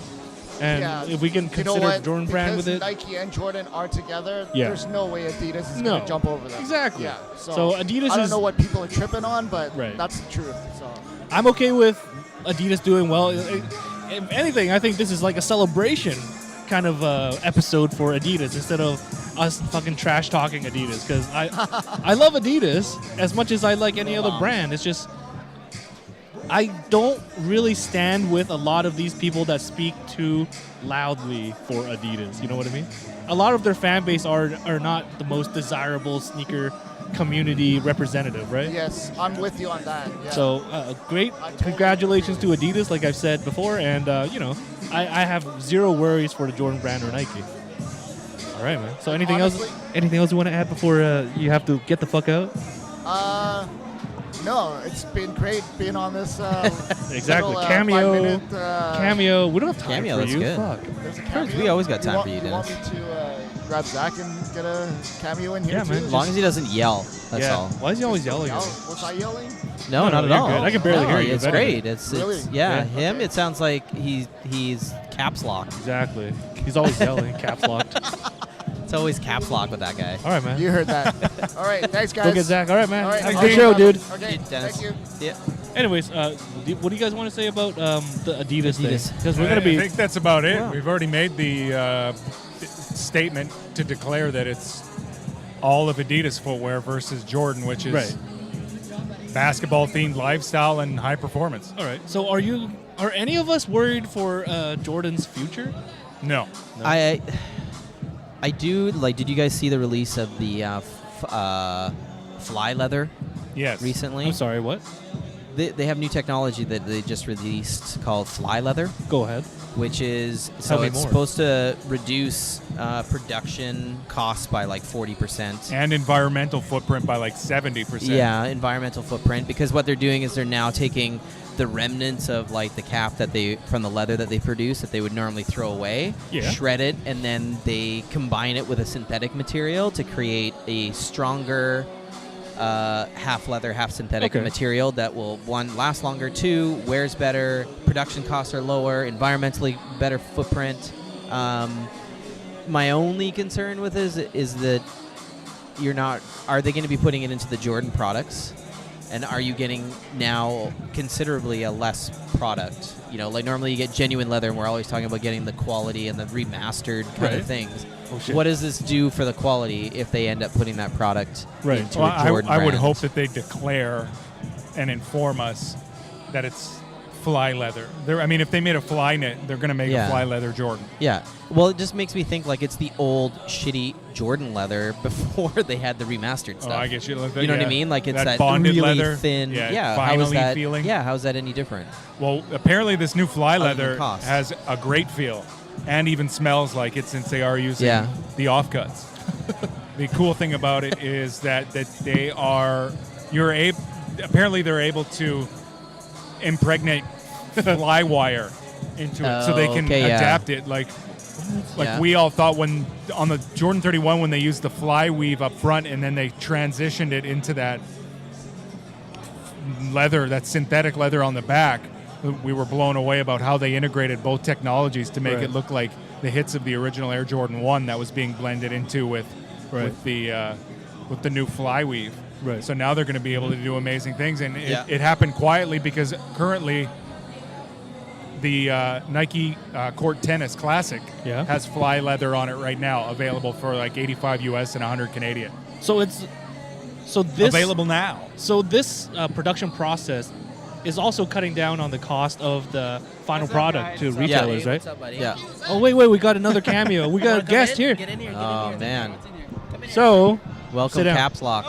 And Yeah, if we can you know consider what? Jordan brand Because with it. Nike and Jordan are together, Yeah. there's no way Adidas is No. going to jump over them. Exactly. Yeah. So Adidas I don't is- know what people are tripping on, but Right. that's the truth. So I'm okay with Adidas doing well. If anything, I think this is like a celebration kind of episode for Adidas instead of us fucking trash talking Adidas, because I love Adidas as much as I like any other brand. It's just I don't really stand with a lot of these people that speak too loudly for Adidas. You know what I mean? A lot of their fan base are not the most desirable sneaker community representative, right? yes, I'm with you on that. Yeah. So great, I totally congratulations to Adidas, like I've said before, and I have zero worries for the Jordan brand or Nike. All right, man. So anything else? Honestly- Anything else you want to add before you have to get the fuck out? No, it's been great being on this. Exactly. Little, Cameo. 5-minute, Cameo. We don't have time Cameo, for that's you. good. Fuck. There's a Course, cameo. we always got time want, for you, You want me to grab Zach and get a cameo in here Yeah, too? man. As long as he doesn't yell, that's yeah. all. Why is he always yelling? Yell? at me? Was I yelling? No, No, not at you're all. good. I can barely hear you. It's Better. great. It's Really? yeah. Yeah. Him. It sounds like he's caps lock. Exactly. He's always yelling, caps locked. It's always caps lock with that guy. All right, man. You heard that. All right, thanks, guys. Go get Zach. All right, man. All right, Thanks I'll for the be show, back. dude. Okay, Dennis. thank you. Yeah. Anyways, what do you guys want to say about the Adidas thing? Adidas. Because we're gonna be. I think that's about it. Yeah. We've already made the statement to declare that it's all of Adidas footwear versus Jordan, which is Right. basketball themed lifestyle and high performance. All right. So are any of us worried for Jordan's future? No. I do like. Did you guys see the release of the fly leather Yes. recently? I'm sorry. What? They have new technology that they just released called fly leather, Go ahead. which is Tell me it's more. supposed to reduce production costs by like 40%. And environmental footprint by like 70%. Yeah, environmental footprint, because what they're doing is they're now taking the remnants of like the cap that they from the leather that they produce that they would normally throw away, Yeah. shred it, and then they combine it with a synthetic material to create a stronger half leather, half synthetic Okay. material that will, one, last longer, two, wears better, production costs are lower, environmentally better footprint. My only concern with this is that are they going to be putting it into the Jordan products? And are you getting now considerably a less product? Like normally you get genuine leather, and we're always talking about getting the quality and the remastered kind Right. of things. Oh, shit. What does this do for the quality if they end up putting that product Right. into Well, a Jordan I would brand? hope that they declare and inform us that it's fly leather. I mean, if they made a fly knit, they're going to make Yeah. a fly leather Jordan. Yeah. Well, it just makes me think like it's the old shitty Jordan leather before they had the remastered stuff. Oh, I guess you look. You know what I mean? Like it's that bonded really leather, thin. Yeah, how is vinyl-y that? feeling. Yeah. How's that any different? Well, apparently this new fly Other than leather cost. has a great feel, and even smells like it since they are using Yeah. the offcuts. The cool thing about it is that they are apparently they're able to impregnate fly wire into it, so they can Okay, yeah. adapt it like Yeah. we all thought when on the Jordan 31 when they used the fly weave up front and then they transitioned it into that leather, that synthetic leather on the back. We were blown away about how they integrated both technologies to make Right. it look like the hits of the original Air Jordan 1 that was being blended into with the new fly weave. Right. So now they're going to be able to do amazing things, and Yeah. it happened quietly because currently the Nike Court Tennis Classic Yeah. has fly leather on it right now, available for like 85 US and 100 Canadian. So it's so this Available now. So this production process is also cutting down on the cost of the final product to retailers, right? What's up, buddy? Yeah. Oh wait, we got another cameo. We got a Wanna come guest in? here. Get in here. Get Oh in here. man. Come in here. So, Welcome, Sit down. Caps Lock.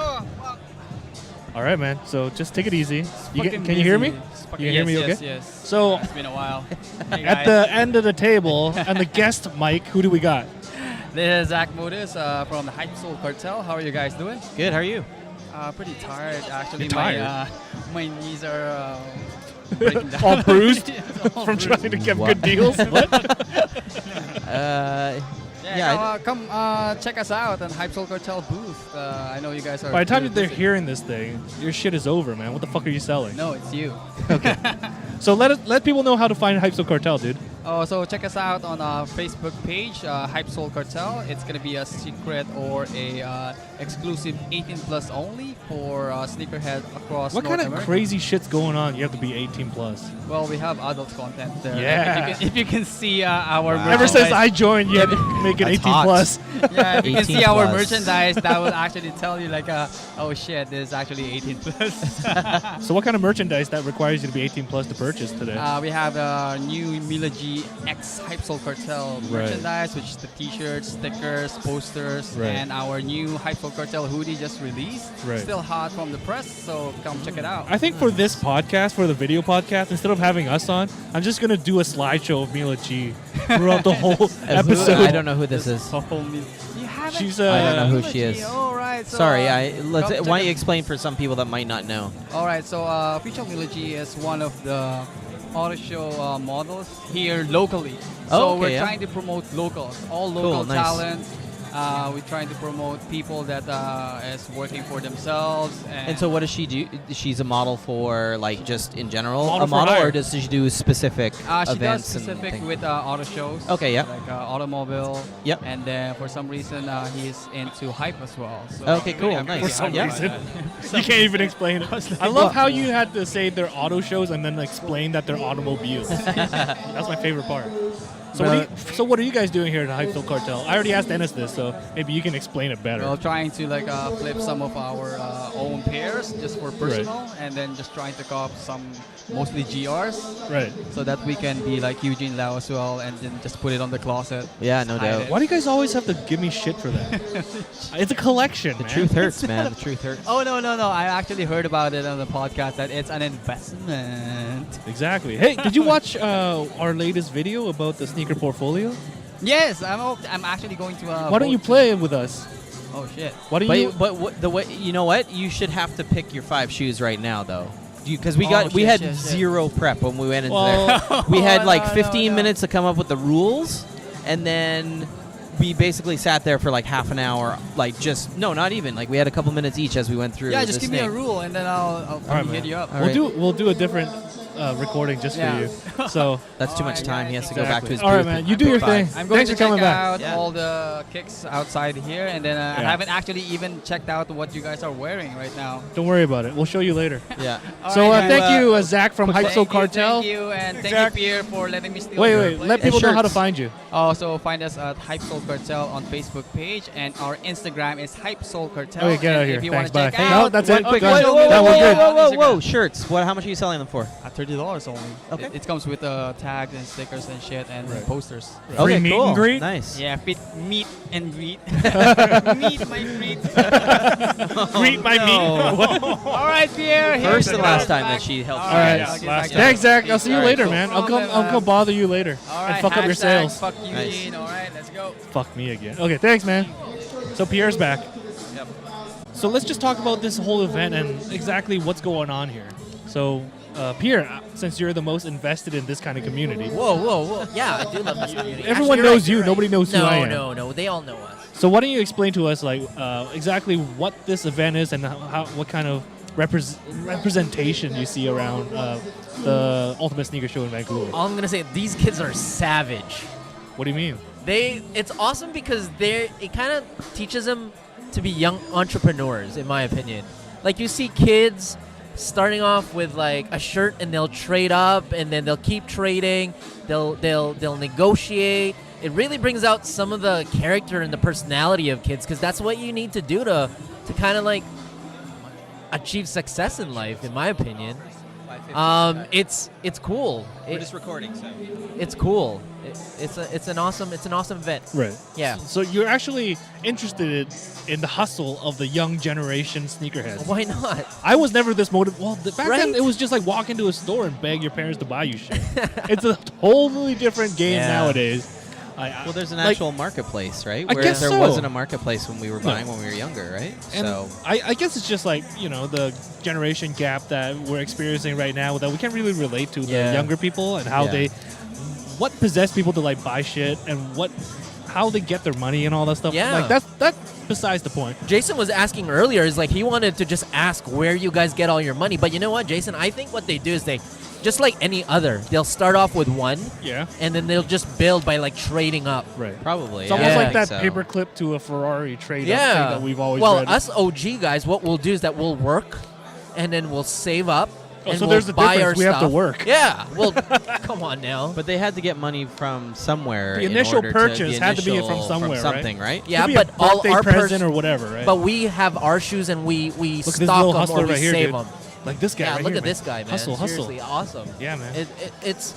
all right, man. So just take it easy. Fucking Can you hear me? busy. You can hear me Yes, okay? yes. So It's been a while. Hey at guys. the end of the table and the guest mic, who do we got? This is Zach Modus from the Hype Soul Cartel. How are you guys doing? Good. How are you? Pretty tired actually. You're tired? My knees are breaking down. All bruised All from bruised. trying to get What? good deals. What? Yeah, come check us out on Hype Soul Cartel booth. I know you guys are. By the time pretty they're busy. hearing this thing, your shit is over, man. What the fuck are you selling? No, it's you. So let people know how to find Hype Soul Cartel, dude. Oh, so check us out on our Facebook page, Hype Soul Cartel. It's gonna be a secret or a exclusive 18 plus only for sneakerhead across What North kind of America. crazy shit's going on? You have to be 18 plus. Well, we have adult content there. Yeah. If you can see our Wow. Ever since I merchandise, joined, you had to make it That's 18 hot. plus. yeah, if you can 18 see our plus. merchandise, that will actually tell you like, oh shit, this is actually 18 plus. So what kind of merchandise that requires you to be 18 plus to purchase today? We have new Mila G X Hype Soul Cartel Right. merchandise, which is the t-shirts, stickers, posters, Right. and our new Hype Soul Cartel hoodie just released. Right. Still hot from the press, so come check it out. I think for this podcast, for the video podcast, instead of having us on, I'm just gonna do a slideshow of Mila G throughout the whole episode. I don't know who this is. You haven't? She's I don't know who Mila she G, is. All right. So, Sorry. come Why check don't it- you explain for some people that might not know? All right, so Official Mila G is one of the auto show models here locally. Oh, So okay, we're yeah. trying to promote locals, all local Cool, nice. talent. We're trying to promote people that is working for themselves. And so, what does she do? She's a model for like just in general, Model a for model, hire. or does she do specific she does events and specific things? with auto shows. Okay, yeah. Like automobile. Yep. And then for some reason he's into hype as well. So Okay, cool, I'm nice. pretty For some happy reason. about that. You can't even explain it. I love how you had to say they're auto shows and then explain that they're automobiles. That's my favorite part. So what are you guys doing here at the Hype Soul Cartel? I already asked Ennis this, so maybe you can explain it better. Well, trying to flip some of our own pairs just for personal, and then just trying to cop some mostly GRs, Right. so that we can be like Eugene Lau as well, and then just put it on the closet. Yeah, no Hide doubt. it. Why do you guys always have to give me shit for that? It's a collection, The man. truth hurts, man. The truth hurts. Oh no! I actually heard about it on the podcast that it's an investment. Exactly. Hey, did you watch our latest video about the sneaker portfolio? Yes, I'm actually going to. Why don't you vote play it with us? Oh shit! Why don't you? But the way you know what? You should have to pick your 5 shoes right now, though. Because we Oh, we shit, had shit, shit. zero prep when we went into Well- there. We had like No, 15 no. minutes to come up with the rules, and then we basically sat there for like half an hour, like just no, not even. Like we had a couple minutes each as we went through. Yeah, the just give me a snake. rule, and then I'll right, hit man. you up. All right. We'll do a different recording just Yeah. for you. So That's too much Alright, time. He has to go back to his all right, booth man. and You do your buy. thing. I'm going Thanks to for coming check back. out Yeah. all the kicks outside here, and then I Yeah. haven't actually even checked out what you guys are wearing right now. Don't worry about it. We'll show you later. Yeah. All So right, guys. thank you, Zach from Hype Soul Thank you, Cartel. Thank you, and thank Zach. you, Pierre, for letting me steal Wait, your wait. place. Let people know how to shirts. find you. Also, find us at Hype Soul Cartel on Facebook page, and our Instagram is Hype Soul Cartel. Okay, get out And of If here. you want Thanks, to bye. check No, out, that's it. Quick, Go ahead. whoa, That whoa, was whoa, good. whoa, whoa, Instagram. whoa, shirts. How much are you selling them for? At $30. $30 only. Okay. It comes with tags and stickers and shit and posters. Free Okay, meet cool. and greet? Nice. Yeah, meet and greet. Meet my greet. Greet my meat. All right, Pierre. here's First the and last card time that back. she helps All you right, guys. I'll get Last back to time. Thanks, Zach. I'll see you All right, later, cool. man. I'll Okay, come bother you later All and right, fuck up your hashtag sales. Fuck you, Nice. Gene. All right, let's go. Fuck me again. Okay, thanks, man. So Pierre's back. Yep. So let's just talk about this whole event and exactly what's going on here. So, Pierre, since you're the most invested in this kind of community, Whoa. Yeah, I do love this community. everyone Actually, knows you're you. right. Nobody knows who I am. No. They all know us. So why don't you explain to us, like, exactly what this event is and what kind of representation you see around the Ultimate Sneaker Show in Vancouver? All I'm gonna say, these kids are savage. What do you mean? It's awesome because it kind of teaches them to be young entrepreneurs, in my opinion. Like, you see kids starting off with like a shirt and they'll trade up and then they'll keep trading. They'll negotiate. It really brings out some of the character and the personality of kids, because that's what you need to do to kind of like achieve success in life, in my opinion. It's cool. We're just recording, so. It's cool. It's an awesome event. Right. Yeah. So you're actually interested in the hustle of the young generation sneakerheads. Why not? I was never this motivated. Well, back then Right? it was just like walk into a store and beg your parents to buy you shit. It's a totally different game Yeah. nowadays. Well, there's an like- actual marketplace, right? I Whereas guess there so. wasn't a marketplace when we were buying when we were younger, right? And So I guess it's just like, the generation gap that we're experiencing right now that we can't really relate to the Yeah. younger people and how Yeah. what possess people to like buy shit and how they get their money and all that stuff. Yeah. Like that's besides the point. Jason was asking earlier, is like he wanted to just ask where you guys get all your money. But you know what, Jason? I think what they do is they, just like any other, they'll start off with one, Yeah. and then they'll just build by like trading up. Right. probably. It's almost Yeah. like that so. paperclip to a Ferrari trade up Yeah. thing that we've always well, read. us OG guys, what we'll do is that we'll work, and then we'll save up. Oh, and so we'll there's a buy difference. our We have to stuff. work. Yeah. Well, come on now. But they had to get money from somewhere. The in initial order purchase the had to be initial- from somewhere, right? something, right? Yeah, Could be but a all birthday our present or whatever, right? But we have our shoes and we Look at this stock little them hustler or we right here, save dude. them. Like this guy. Yeah, right look here, at this guy, man. Hustle. Seriously, awesome. Yeah, man. It's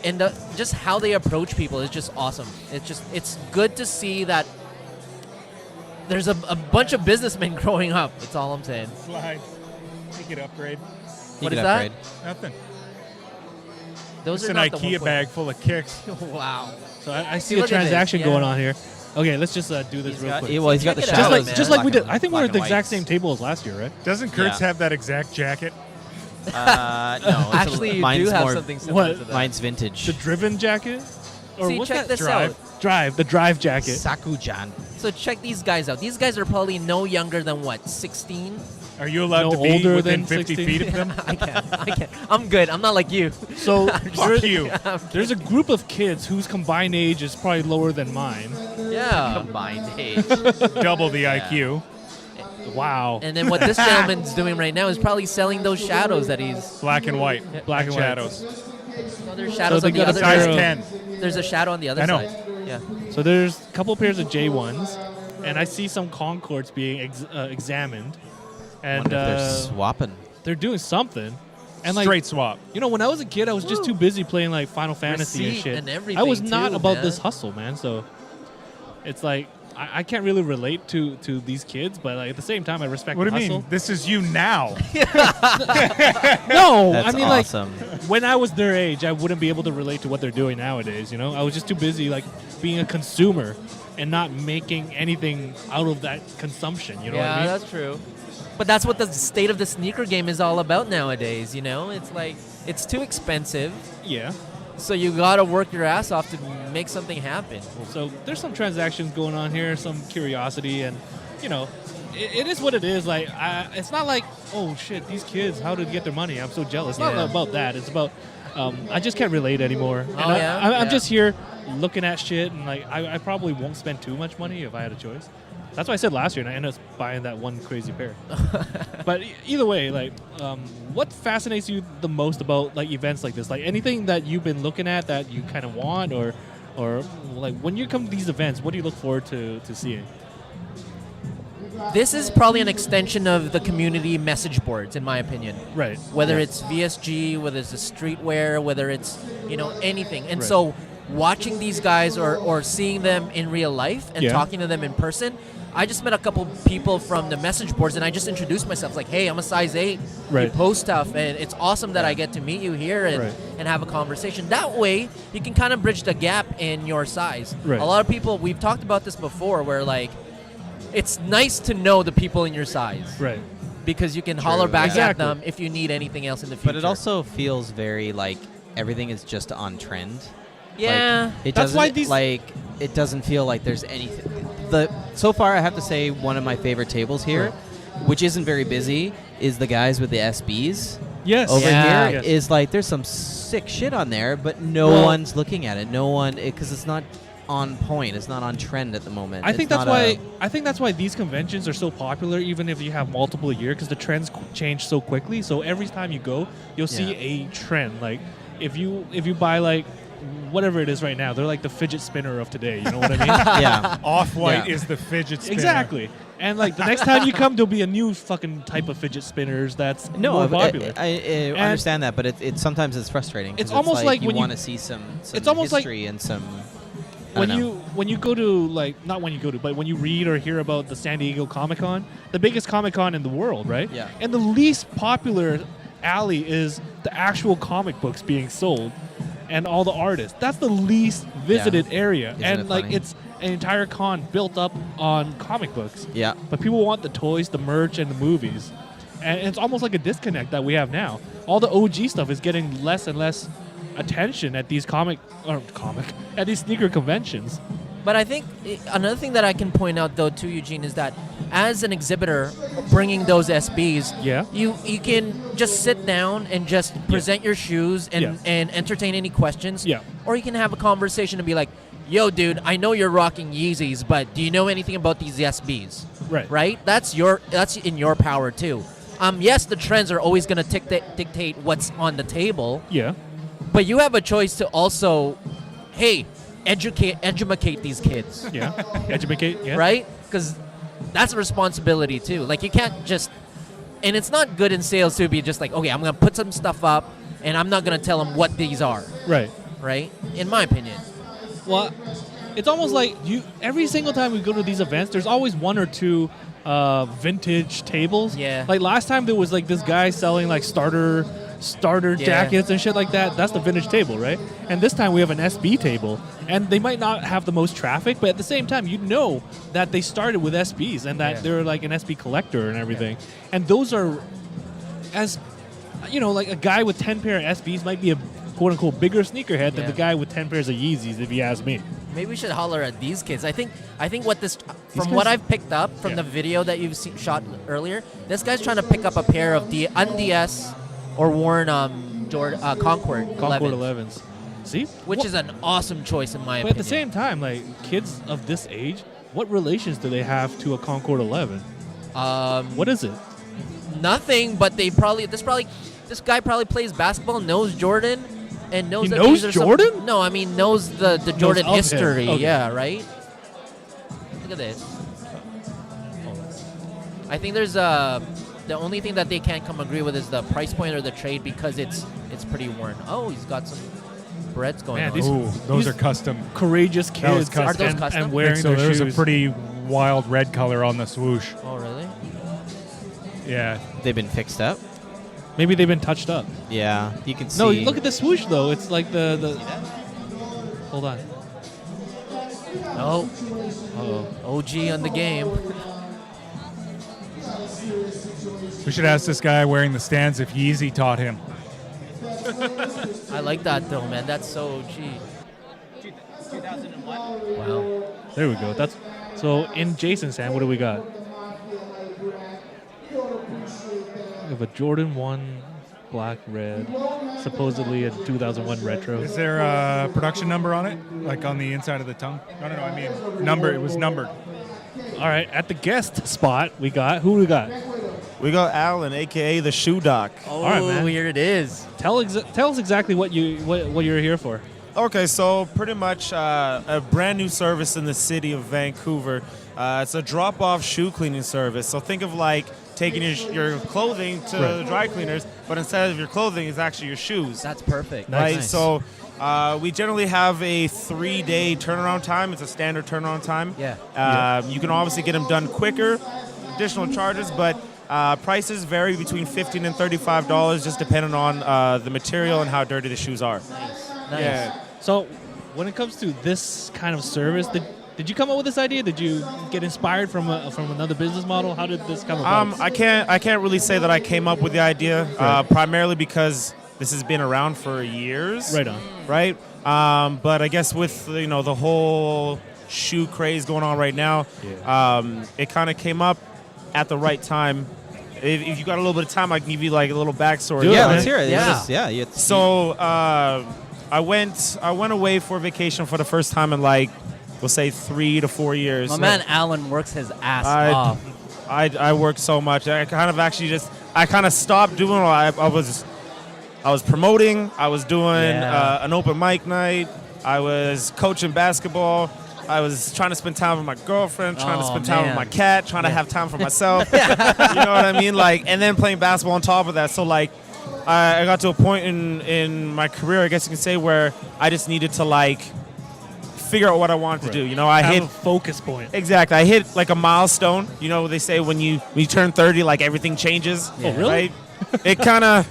and just how they approach people is just awesome. It's good to see that there's a bunch of businessmen growing up. That's all I'm saying. Slide. Take it upgrade. You What could is that? upgrade. Nothing. Those It's are an not the IKEA 1.0. bag full of kicks. Wow. So I see See, a look at this, transaction yeah. going on here. Okay, let's just do this real quick. Well, he's got the Check it shadows. out, Just man. just like we did. Black I think we were at the and exact white. same table as last year, right? Doesn't Kurtz Yeah. have that exact jacket? No, it's Actually, you mine's do have more, something similar What? to that. Mine's vintage. The driven jacket, or See, what's check that? this out. Drive. The drive jacket. Sakujan. So check these guys out. These guys are probably no younger than what, 16? Are you allowed No to be older within than 50 16? feet of them? I can't. I'm good. I'm not like you. So Fuck you. there's a group of kids whose combined age is probably lower than mine. Yeah. Combined age. Double the IQ. Wow. And then what this gentleman's doing right now is probably selling those shadows that he's. Black and white. Black and white. shadows. No, there's shadows they on the got a other pair Size of- side. 10. There's a shadow on the other I know. side. Yeah. So there's a couple pairs of J1s, and I see some Concords being examined, and Wonder if they're swapping. they're doing something. And like, Straight swap. when I was a kid, I was just too busy playing like Final Fantasy and Receipt shit. and I everything, was not too, about man. this hustle, man. So it's like I can't really relate to these kids, but like at the same time, I respect What do the you hustle. mean? This is you now. No, That's I mean awesome. like when I was their age, I wouldn't be able to relate to what they're doing nowadays. I was just too busy like being a consumer and not making anything out of that consumption. You know what I mean? that's true. But that's what the state of the sneaker game is all about nowadays, It's like, it's too expensive, Yeah. so you gotta work your ass off to make something happen. So there's some transactions going on here, some curiosity, and it is what it is. Like it's not like, oh shit, these kids, how did they get their money? I'm so jealous. It's Yeah. not about that. It's about I just can't relate anymore. And Oh, yeah? I'm Yeah. just here looking at shit, and like I probably won't spend too much money if I had a choice. That's what I said last year, and I ended up buying that one crazy pair. But either way, like, what fascinates you the most about like events like this? Like anything that you've been looking at that you kind of want, or like when you come to these events, what do you look forward to seeing? this is probably an extension of the community message boards, in my opinion. Right. Whether Yeah. it's VSG, whether it's the streetwear, whether it's anything. And Right. so watching these guys or seeing them in real life and Yeah. talking to them in person, I just met a couple people from the message boards, and I just introduced myself like, hey, I'm a size 8. Right. You post stuff, and it's awesome that I get to meet you here and, Right. and have a conversation. That way, you can kind of bridge the gap in your size. Right. A lot of people, we've talked about this before, where like, it's nice to know the people in your size. Right. Because you can holler back Exactly. at them if you need anything else in the future. But it also feels very like everything is just on trend. yeah. Like, it That's doesn't why these- it doesn't feel like there's anything. So far, I have to say one of my favorite tables here, which isn't very busy, is the guys with the SBs. Yes. Over Yeah. here Yes. is like there's some sick shit on there, but no Well- one's looking at it. No one, because it's not on point. It's not on trend at the moment. I think It's that's not why these conventions are so popular, even if you have multiple a year, because the trends change so quickly. So every time you go, you'll see Yeah. a trend. Like if you buy like whatever it is right now, they're like the fidget spinner of today. You know what I mean? yeah. Off-white Yeah. is the fidget spinner. Exactly. And like the next time you come, there'll be a new fucking type of fidget spinners that's more popular. I understand that, but it sometimes it's frustrating. 'Cause It's almost like you when you- want to see some it's almost like history and some. I don't know. when you go to like not when you go to, but when you read or hear about the San Diego Comic-Con, the biggest Comic-Con in the world, right? Yeah. And the least popular alley is the actual comic books being sold and all the artists. That's the least visited area. Isn't and it like funny? it's an entire con built up on comic books. Yeah. But people want the toys, the merch, and the movies. And it's almost like a disconnect that we have now. All the OG stuff is getting less and less attention at these at these sneaker conventions. But I think another thing that I can point out, though, too, Eugene, is that as an exhibitor bringing those SBs, Yeah. you can just sit down and just present your shoes and, Yeah. and entertain any questions. Yeah. Or you can have a conversation and be like, yo, dude, I know you're rocking Yeezys, but do you know anything about these SBs? Right. Right? That's in your power, too. Yes, the trends are always going to dictate what's on the table, Yeah. but you have a choice to also, hey, educate these kids. Yeah. Educate. Yeah. Right? Because that's a responsibility too. Like you can't just, and it's not good in sales to be just like, okay, I'm gonna put some stuff up, and I'm not gonna tell them what these are. Right. Right? In my opinion. Well, it's almost like every single time we go to these events, there's always one or two vintage tables. Yeah. Like last time there was like this guy selling like starter Yeah. jackets and shit like that. That's the vintage table, right? And this time we have an SB table, and they might not have the most traffic, but at the same time, you know that they started with SBs and that Yeah. they're like an SB collector and everything. And those are, as you know, like a guy with 10 pair of SBs might be a quote unquote bigger sneakerhead than Yeah. the guy with 10 pairs of Yeezys, if you ask me. Maybe we should holler at these kids. I think what this, from guys- what I've picked up from Yeah. the video that you've shot earlier, this guy's trying to pick up a pair of the unDS or worn Concord 11s. See? which is an awesome choice in my But at opinion. the same time, like kids of this age, what relations do they have to a Concord 11? What is it? Nothing, but this guy probably plays basketball, knows Jordan, and knows He that knows these are Jordan? No, I mean knows the Jordan of him. history. Okay. Yeah, right. Look at this. I think there's the only thing that they can't come agree with is the price point or the trade because it's pretty worn. Oh, he's got some breads going Man, on. these- Ooh, those These- are custom. Courageous That was kids custom. Are those and, custom? and I wearing think so. their There's shoes. a pretty wild red color on the swoosh. Oh, really? Yeah. They've been fixed up. Maybe they've been touched up. Yeah, you can see. No, look at the swoosh though. It's like the. Hold on. Oh, Uh-oh. OG on the game. We should ask this guy wearing the stands if Yeezy taught him. I like that though, man. That's so OG. 2001. Wow. There we go. That's so in Jason's hand. What do we got? We have a Jordan 1 black red, supposedly a 2001 retro. Is there a production number on it? Like on the inside of the tongue? No, I mean number. It was numbered. All right, at the guest spot, we got who we got. We got Alan, aka the Shoe Doc. Oh, right, man. here it is. Tell us exactly what you're here for. Okay, so pretty much a brand new service in the city of Vancouver. It's a drop-off shoe cleaning service. So think of like taking your clothing to the dry cleaners, but instead of your clothing, it's actually your shoes. That's perfect. Right. Nice. So we generally have a 3-day turnaround time. It's a standard turnaround time. Yeah. You can obviously get them done quicker, additional charges, but prices vary between $15 and $35, just depending on the material and how dirty the shoes are. Nice. Yeah. So, when it comes to this kind of service, did you come up with this idea? Did you get inspired from another business model? How did this come about? I can't really say that I came up with the idea, primarily because this has been around for years. Right on. Right. But I guess with the whole shoe craze going on right now, it kind of came up at the right time. If you got a little bit of time, I can give you like a little backstory. Yeah, Right? let's hear it. Yeah. So, So I went away for vacation for the first time in like, we'll say 3 to 4 years. My man Alan works his ass I- off. I worked so much. I kind of stopped doing. I was promoting. I was doing an open mic night. I was coaching basketball. I was trying to spend time with my girlfriend, trying to Oh, spend time with man. my cat, trying to have time for myself. You know what I mean? Like, and then playing basketball on top of that. So like, I got to a point in my career, I guess you can say, where I just needed to like figure out what I wanted to do. You know, I Have hit a focus point. exactly. I hit like a milestone. You know, they say when you turn 30, like everything changes. Yeah. Oh, really? Right? It kind of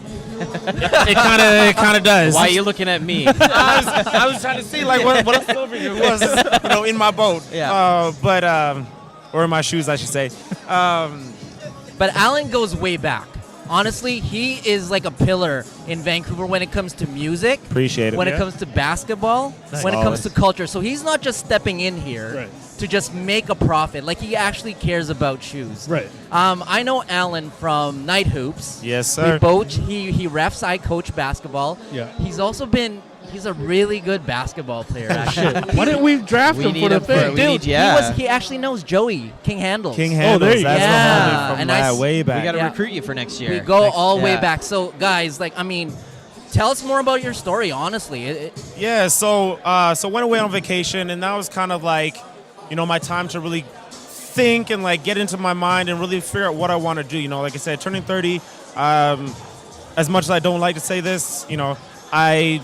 does. why are you looking at me? I was trying to see like what else over here was in my boat. Yeah. Or in my shoes, I should say. But Alan goes way back. Honestly, he is like a pillar in Vancouver when it comes to music, Appreciate it. when Yeah. it comes to basketball, Nice. when it comes to culture. So he's not just stepping in here Right. to just make a profit. Like, he actually cares about shoes. Right. I know Alan from Night Hoops. Yes, We sir. both, he refs, I coach basketball. Yeah. He's a really good basketball player, actually. Why didn't we draft We him need for the him for- thing? we need- Dude, yeah. he actually knows Joey, King Handles. King there Handles. you That's go. the Yeah. homie from And I s- way back. We got to Yeah. recruit you for next year. We go Next- all the way yeah. back. So, guys, like, I mean, tell us more about your story, honestly. Yeah, so went away on vacation, and that was kind of like, my time to really think and like get into my mind and really figure out what I want to do. Like I said, turning 30. As much as I don't like to say this, I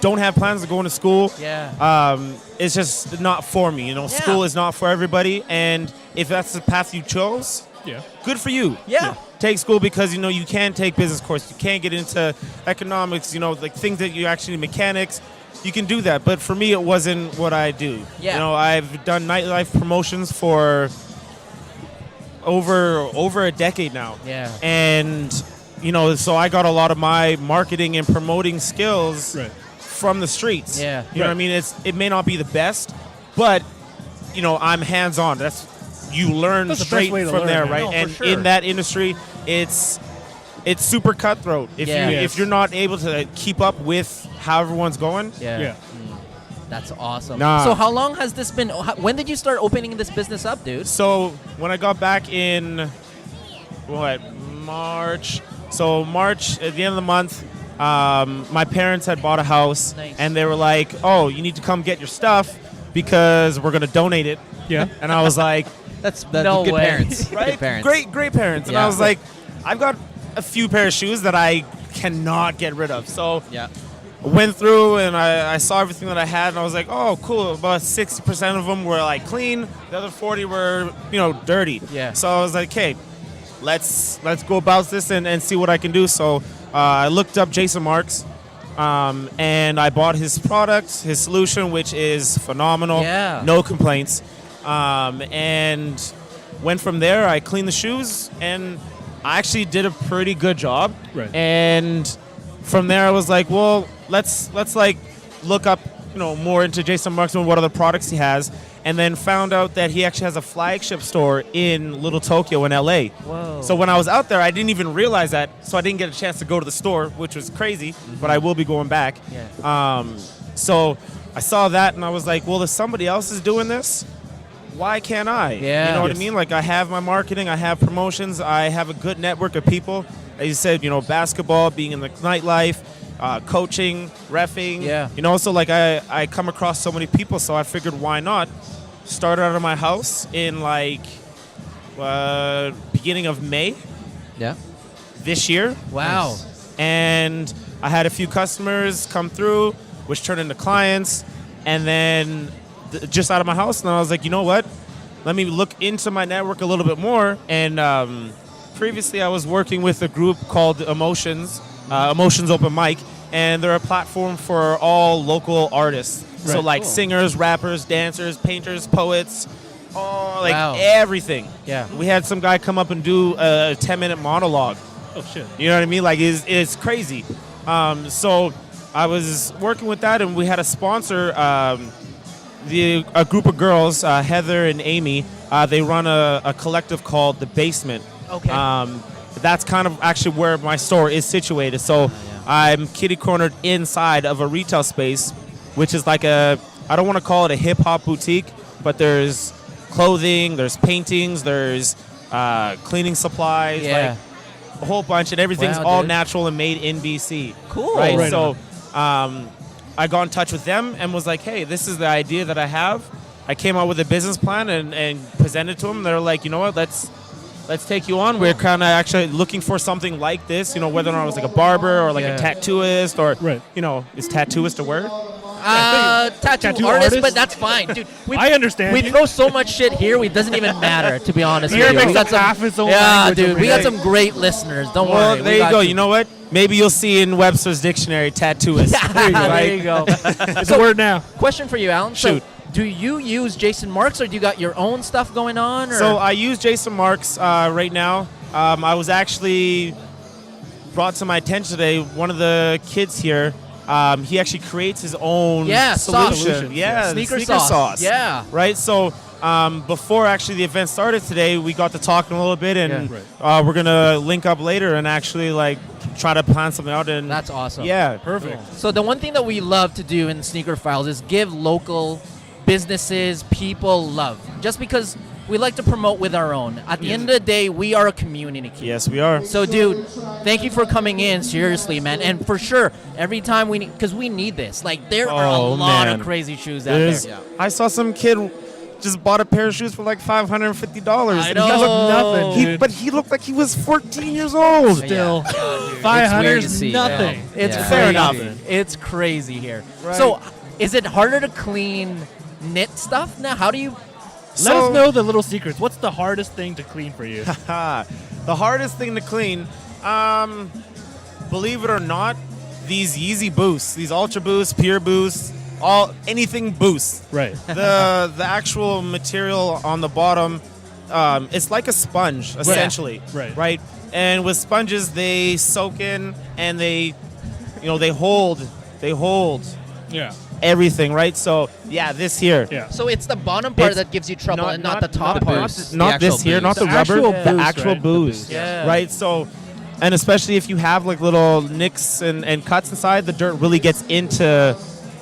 don't have plans to go into school. Yeah. It's just not for me. School is not for everybody, and if that's the path you chose, Yeah. good for you. Yeah. Take school because you can take business course. You can't get into economics. Like things that you actually mechanics. You can do that, but for me, it wasn't what I do. Yeah. I've done nightlife promotions for over a decade now. Yeah. And so I got a lot of my marketing and promoting skills Right. from the streets. Yeah. You know what I mean? It may not be the best, but I'm hands-on. You learn That's the best straight way to from learn, there, man. right? No, for And sure. in that industry, it's super cutthroat. If Yeah. if you're not able to keep up with how everyone's going, Yeah. That's awesome. Nah. So how long has this been? When did you start opening this business up, dude? So when I got back in March? So March at the end of the month, my parents had bought a house, Nice. and they were like, "Oh, you need to come get your stuff because we're gonna donate it." Yeah. And I was like, That's No good way. parents. "Right, Good parents. great parents." And Yeah. I was like, "I've got a few pair of shoes that I cannot get rid of." So Yeah. I went through and I saw everything that I had, and I was like, "Oh, cool." About 60% of them were like clean. The other 40 were, dirty. Yeah. So I was like, "Okay, let's go about this and see what I can do." So I looked up Jason Marks, and I bought his product, his solution, which is phenomenal. Yeah. No complaints. And went from there. I cleaned the shoes, and I actually did a pretty good job. Right. And from there, I was like, well, let's like look up, more into Jason Marks and what other products he has, and then found out that he actually has a flagship store in Little Tokyo in LA. Whoa. So when I was out there, I didn't even realize that, so I didn't get a chance to go to the store, which was crazy, but I will be going back. Yeah. So I saw that, and I was like, well, if somebody else is doing this, why can't I? Yeah. You know what Yes. I mean? Like, I have my marketing, I have promotions, I have a good network of people. As you said, basketball, being in the nightlife, coaching, reffing. Yeah. You know, so like I come across so many people, so I figured why not start out of my house in like beginning of May Yeah. this year. Wow. And I had a few customers come through, which turned into clients. And then just out of my house, and I was like, you know what? Let me look into my network a little bit more. And previously I was working with a group called Emotions Open Mic, and they're a platform for all local artists. So Right. like Cool. singers, rappers, dancers, painters, poets, like Wow. everything. Yeah. We had some guy come up and do a 10-minute monologue. Oh shit. You know what I mean? Like, it's crazy. So I was working with that, and we had a sponsor, a group of girls, Heather and Amy. They run a collective called The Basement. Okay. That's kind of actually where my store is situated. So I'm kitty cornered inside of a retail space, which is like I don't want to call it a hip hop boutique, but there's clothing, there's paintings, there's cleaning supplies, Yeah. like a whole bunch, and everything's Wow, all dude. natural and made in BC. Cool. Right? Right So I got in touch with them and was like, hey, this is the idea that I have. I came out with a business plan and presented to them. They're like, you know what, let's take you on. We're kind of actually looking for something like this, you know, whether or not it was like a barber or like Yeah. a tattooist or, Right. you know, is tattooist a word? Tattoo Tattoo artist, artist? but that's fine, dude. I understand We you. throw so much shit here, it doesn't even matter, to be honest Here with you. makes We got up some, half its own yeah, language dude. over We got here. some great listeners. Don't Well, worry. there you go. You know what? Maybe you'll see in Webster's dictionary tattooist. There you go. It's a word now. Question for you, Alan. Shoot. So, do you use Jason Marks, or do you got your own stuff going on? Or? So I use Jason Marks right now. I was actually brought to my attention today. One of the kids here, he actually creates his own sauce. solution. Yeah, the Sneaker sneaker sauce. Yeah. Right. So before actually the event started today, we got to talking a little bit, and Yeah. we're gonna link up later and actually like try to plan something out. And That's awesome. yeah, Perfect. So the one thing that we love to do in Sneakerphiles is give local businesses, people love. Just because we like to promote with our own. At the end of the day, we are a community. yes, we are. So, dude, thank you for coming in. Seriously, man. And for sure, every time because we need this. Like, there are a Oh, lot man. of crazy shoes out There's- there. I saw some kid just bought a pair of shoes for like $550. I and know. He looked nothing, He, dude. but he looked like he was 14 years old. Still, 500 weird to is see, nothing. yeah. It's Yeah. crazy. Fair enough. It's crazy here. Right. So, is it harder to clean knit stuff now? How do you? Let us know the little secrets. What's the hardest thing to clean for you? The hardest thing to clean, believe it or not, these Yeezy boosts, these Ultra Boosts, Pure Boosts, anything boost. Right. The actual material on the bottom, it's like a sponge essentially. Right. Right. And with sponges, they soak in and they hold Yeah. everything. Right. So yeah, this here. Yeah. So it's the bottom part It's that gives you trouble, not- and not not- the top not- part. boost. Not The this actual here, not boost. the The rubber, actual the boost, actual right? The boost. boost. Yeah. Right. So, and especially if you have like little nicks and cuts inside, the dirt really gets into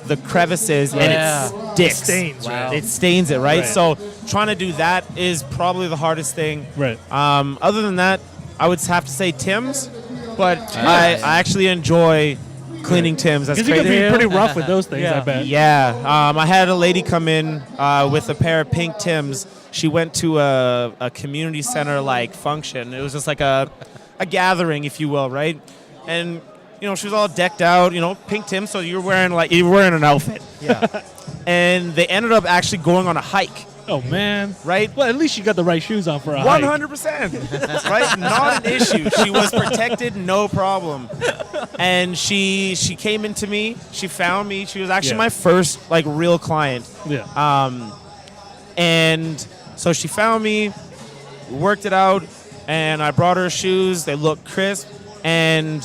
the crevices Yeah. and it sticks. It stains, right? It stains it, right? Right. So trying to do that is probably the hardest thing. Right. Other than that, I would have to say Tim's, but I actually enjoy cleaning Tim's. That's Because you can crazy. be pretty rough with those things, Yeah. I bet. Yeah, I had a lady come in with a pair of pink Tims. She went to a community center like function. It was just like a gathering, if you will, right? And she was all decked out, pink Tims. So you're wearing an outfit. Yeah. And they ended up actually going on a hike, Oh, man. right? Well, at least you got the right shoes on for a hike. 100%, right? Not an issue. She was protected, no problem. And she came into me. She found me. She was actually Yeah. my first like real client. Yeah. And so she found me, we worked it out, and I brought her shoes. They looked crisp. And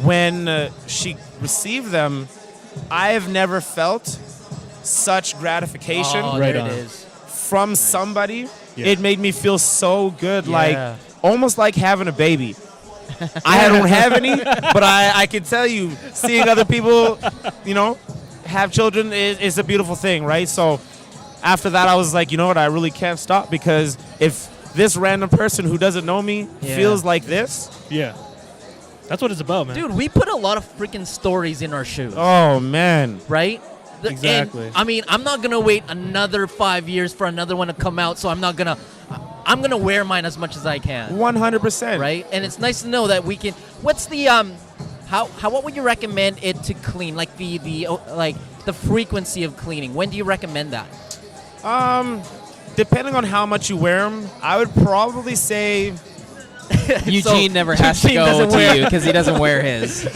when she received them, I have never felt such gratification Oh, Right there on. it is. from somebody. Yeah. It made me feel so good, Yeah. like almost like having a baby. I don't have any, but I can tell you, seeing other people, have children is a beautiful thing, right? So after that, I was like, you know what? I really can't stop, because if this random person who doesn't know me Yeah. feels like this, Yeah. That's what it's about, man. Dude, we put a lot of freaking stories in our shoes, Oh man. right? Exactly. And, I mean, I'm not gonna wait another 5 years for another one to come out, so I'm gonna wear mine as much as I can, 100%. right? And it's nice to know that we can. What's the what would you recommend it to clean? Like the frequency of cleaning. When do you recommend that? Depending on how much you wear them, I would probably say. Eugene never has to Eugene go doesn't to wear- you because he doesn't wear his.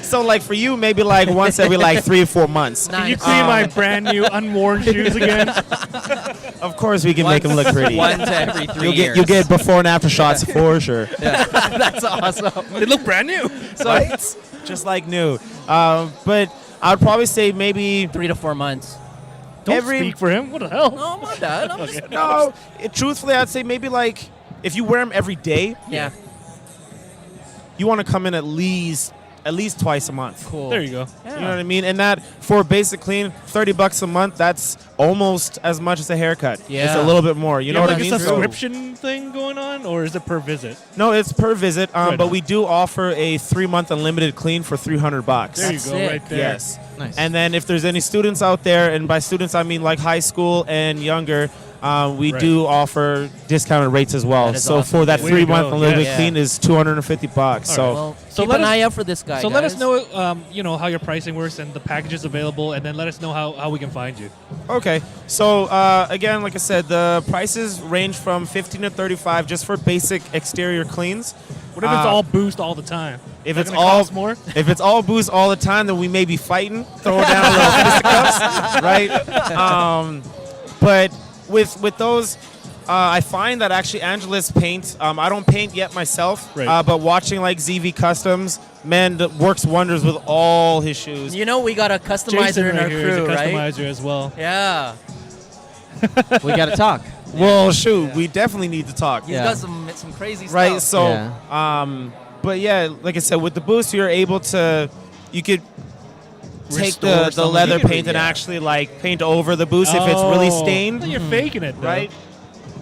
So like for you, maybe like once every like 3 or 4 months. Nice. Can you clean my brand new unworn shoes again? Of course, we can make them look pretty. Once every 3 years. You'll get before and after shots for sure. That's awesome. They look brand new. Right? Just like new. But I would probably say maybe 3 to 4 months. Don't Every- speak for him. What the hell? No, my bad. I'm just, no. Truthfully, I'd say maybe like if you wear them every day, yeah. you want to come in at least twice a month. Cool. There you go. You know what I mean? And that for a basic clean, $30 a month, that's almost as much as a haircut. Yeah. It's a little bit more. You know have what I like mean? a So- subscription thing going on, or is it per visit? No, it's per visit, Right but on. we do offer a 3-month unlimited clean for $300. There That's you go, sick. right there. Yes. Nice. And then if there's any students out there, and by students I mean like high school and younger, we Right. do offer discounted rates as well. That is So awesome, for that dude. Way to 3-month go. unlimited Yeah. clean is $250. So Well, So keep let an us- eye out for this guy. So let us guys. know, how your pricing works and the packages available, and then let us know how we can find you. okay. So again, like I said, the prices range from $15 to $35 just for basic exterior cleans. What if it's all boost all the time? If Is it's that gonna all cost more? If it's all boost all the time, then we may be fighting, throwing down a little fisticuffs, right? But with those, I find that actually Angelus paint. I don't paint yet myself, Right. but watching like ZV Customs, man, that works wonders with all his shoes. You know, we got a customizer Jason in our right here is crew, a right? customizer as well. Yeah. We got to talk. Well, shoot, we definitely need to talk. He's Yeah. got some crazy Right. stuff. So, but yeah, like I said, with the boost, you could take Restore the some of leather the- paint and yeah. actually like paint over the boost if it's really Oh, stained. then you're faking it, though. Right?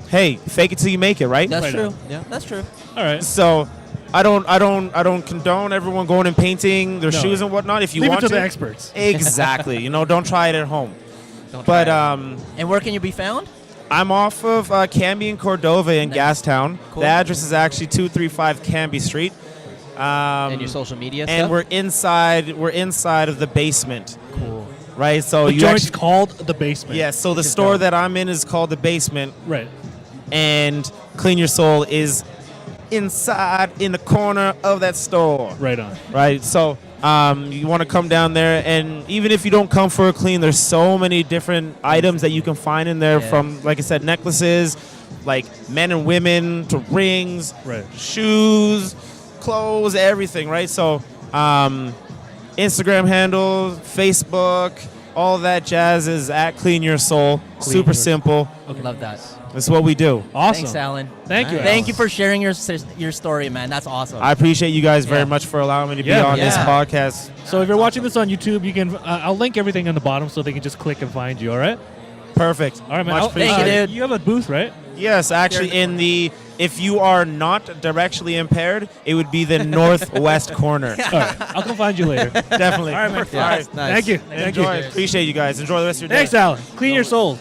Hey, fake it till you make it, right? That's Right true. on. Yeah. That's true. All right. So, I don't condone everyone going and painting their No. shoes and whatnot. If you Leave it want to to, the experts. exactly. Don't try it at home. Don't But try And where can you be found? I'm off of Canby and Cordova in Nice. Gastown. Cool. The address is actually 235 Canby Street. and your social media and stuff. we're inside of the basement, Cool. right? So The you joint's actually, called the basement. yeah. So the Which is store dope. that I'm in is called the Basement, Right. and Clean Your Soul is inside in the corner of that store. Right on. Right. So you want to come down there, and even if you don't come for a clean, there's so many different items that you can find in there, Yeah. from, like I said, necklaces, like men and women, to rings, Right. shoes, clothes, everything. Right. So Instagram handle, Facebook, all that jazz is at Clean Your Soul. Clean Super Your- simple. Love that. That's what we do. Awesome. Thanks, Alan. Thank you. Nice. Thank you for sharing your story, man. That's awesome. I appreciate you guys very Yeah. much for allowing me to Yeah, be on this yeah. podcast. So if you're watching this on YouTube, you can. I'll link everything on the bottom so they can just click and find you. All right. Perfect. All right, man. Much Thank you, appreciated. dude. You have a booth, right? Yes, actually, if you are not directionally impaired, it would be the northwest corner. All right. I'll come find you later. Definitely. All right, man. Yeah. All right. Nice. Thank you. Thank you. Enjoy. Appreciate you guys. Enjoy the rest of your day. Thanks, Alan. Clean your soul.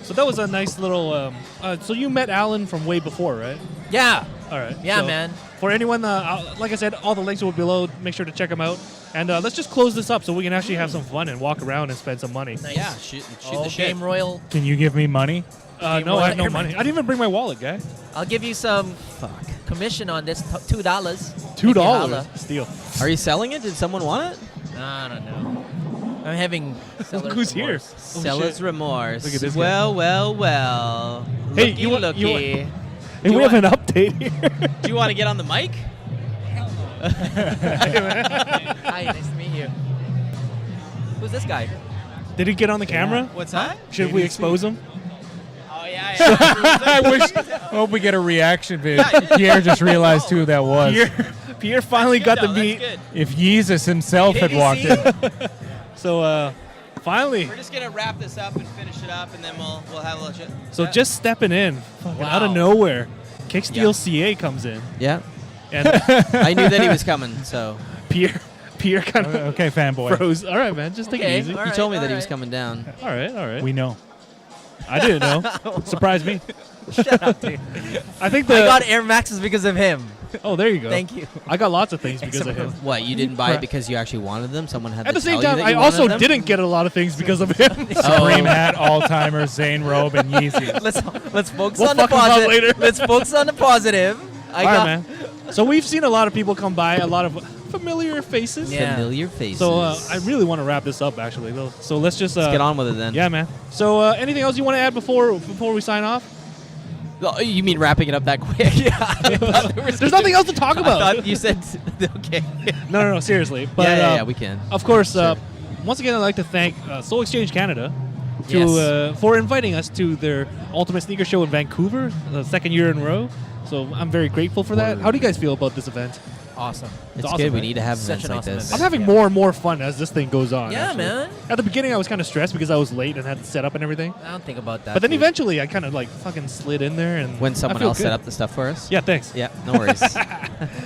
So that was a nice little. So you met Alan from way before, right? yeah. All right. Yeah, So man. For anyone, like I said, all the links will be below. Make sure to check them out. And let's just close this up so we can actually have some fun and walk around and spend some money. Nice. Yeah, shoot Oh, the shit. Game Royal. Can you give me money? No, I have no money. I didn't even bring my wallet, guy. I'll give you some commission on this. $2. $2. Steal. Are you selling it? Did someone want it? I don't know. I'm having seller's Who's here? remorse. Oh, Seller's shit. remorse. Look at this guy. Well. Hey, Looky, you want- looky. you want- Do Hey, you we have want- an update here. Do you want to get on the mic? Hi, nice to meet you. Who's this guy? Did he get on the camera? What's that? Should we expose him? Oh yeah. I wish. Hope we get a reaction vid. Pierre just realized who that was. Pierre finally got to That's meet. good. If Jesus himself had walked in. So finally, We're just gonna wrap this up and finish it up, and then we'll have a little chat. so just stepping in, fucking out of Wow. nowhere, Kicksteel Yeah. CA comes in. Yeah. And I knew that he was coming, so Pierre kind of Okay, fanboy. froze. All right, man, just take Okay, it easy. all he right, told me that he all was right. coming down. All right. We know. I didn't know. Surprised me. Shut up, dude. I think I got Air Maxes because of him. Oh, there you go. Thank you. I got lots of things because of him. What, you didn't buy it because you actually wanted them? Someone had At to the same tell time, you that I you wanted also them? didn't get a lot of things because of him. Supreme hat, all-timers, Zane robe, and Yeezy. Let's focus We'll on the fuck 'em up positive. later. Let's focus on the positive. All right, man. So we've seen a lot of people come by, a lot of familiar faces. Yeah. Familiar faces. So I really want to wrap this up, actually. So let's just Let's get on with it then. Yeah, man. So anything else you want to add before we sign off? Oh, you mean wrapping it up that quick? There's nothing else to talk I about. thought you said okay. No, seriously. But yeah, we can. of course, Sure. once again, I'd like to thank Soul Exchange Canada Yes. for inviting us to their Ultimate Sneaker Show in Vancouver, the second year in a row. So I'm very grateful for that. How do you guys feel about this event? Awesome. It's awesome, good. We right? need to have Such events an like awesome this. event. I'm having Yeah. more and more fun as this thing goes on. Yeah, actually. man. At the beginning, I was kind of stressed because I was late and had to set up and everything. I don't think about that. But then dude. eventually, I kind of like fucking slid in there and When I someone feel else good. set up the stuff for us. Yeah, thanks. Yeah, no worries.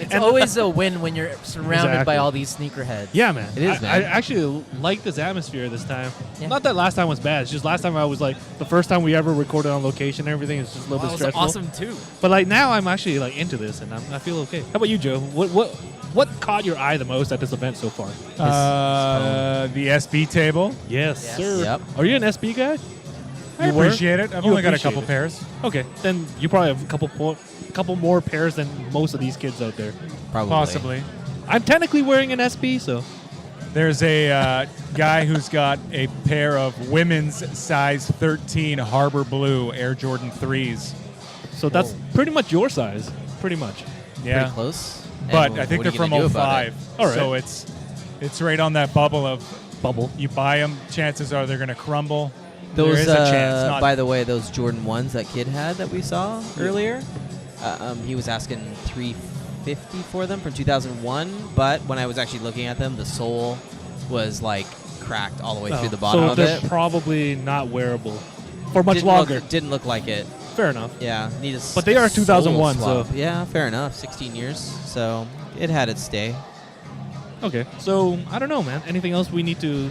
It's always a win when you're surrounded Exactly. by all these sneakerheads. Yeah, man. It is, I man. actually like this atmosphere this time. Yeah. Not that last time was bad. It's just last time I was like the first time we ever recorded on location and everything. It's just a little Wow, bit it was stressful. awesome too. But like now I'm actually like into this and I feel okay. How about you, Joe? What caught your eye the most at this event so far? The SB table. Yes, Yes. sir. Yep. Are you an SB guy? I You were? appreciate it. I've You only got a appreciate couple it. pairs. Okay, then you probably have a couple more pairs than most of these kids out there. Probably. Possibly. I'm technically wearing an SB, so There's a guy who's got a pair of women's size 13 Harbor Blue Air Jordan 3s. that's pretty much your size. Pretty much. Yeah. Pretty close. But And I think what are they're you from gonna do about it? 05. All right. So it's right on that bubble of Bubble. you buy them, chances are they're going to crumble. Those, there is a chance. Not, by the way, those Jordan 1s that kid had that we saw earlier, he was asking $350 for them from 2001. But when I was actually looking at them, the sole was like cracked all the way through the bottom so of they're it. probably not wearable for much Didn't longer. didn't look like it. Fair enough. Yeah, need a But they are sole 2001, swap. so- Yeah, fair enough. 16 years, so it had its day. Okay, so I don't know, man. Anything else we need to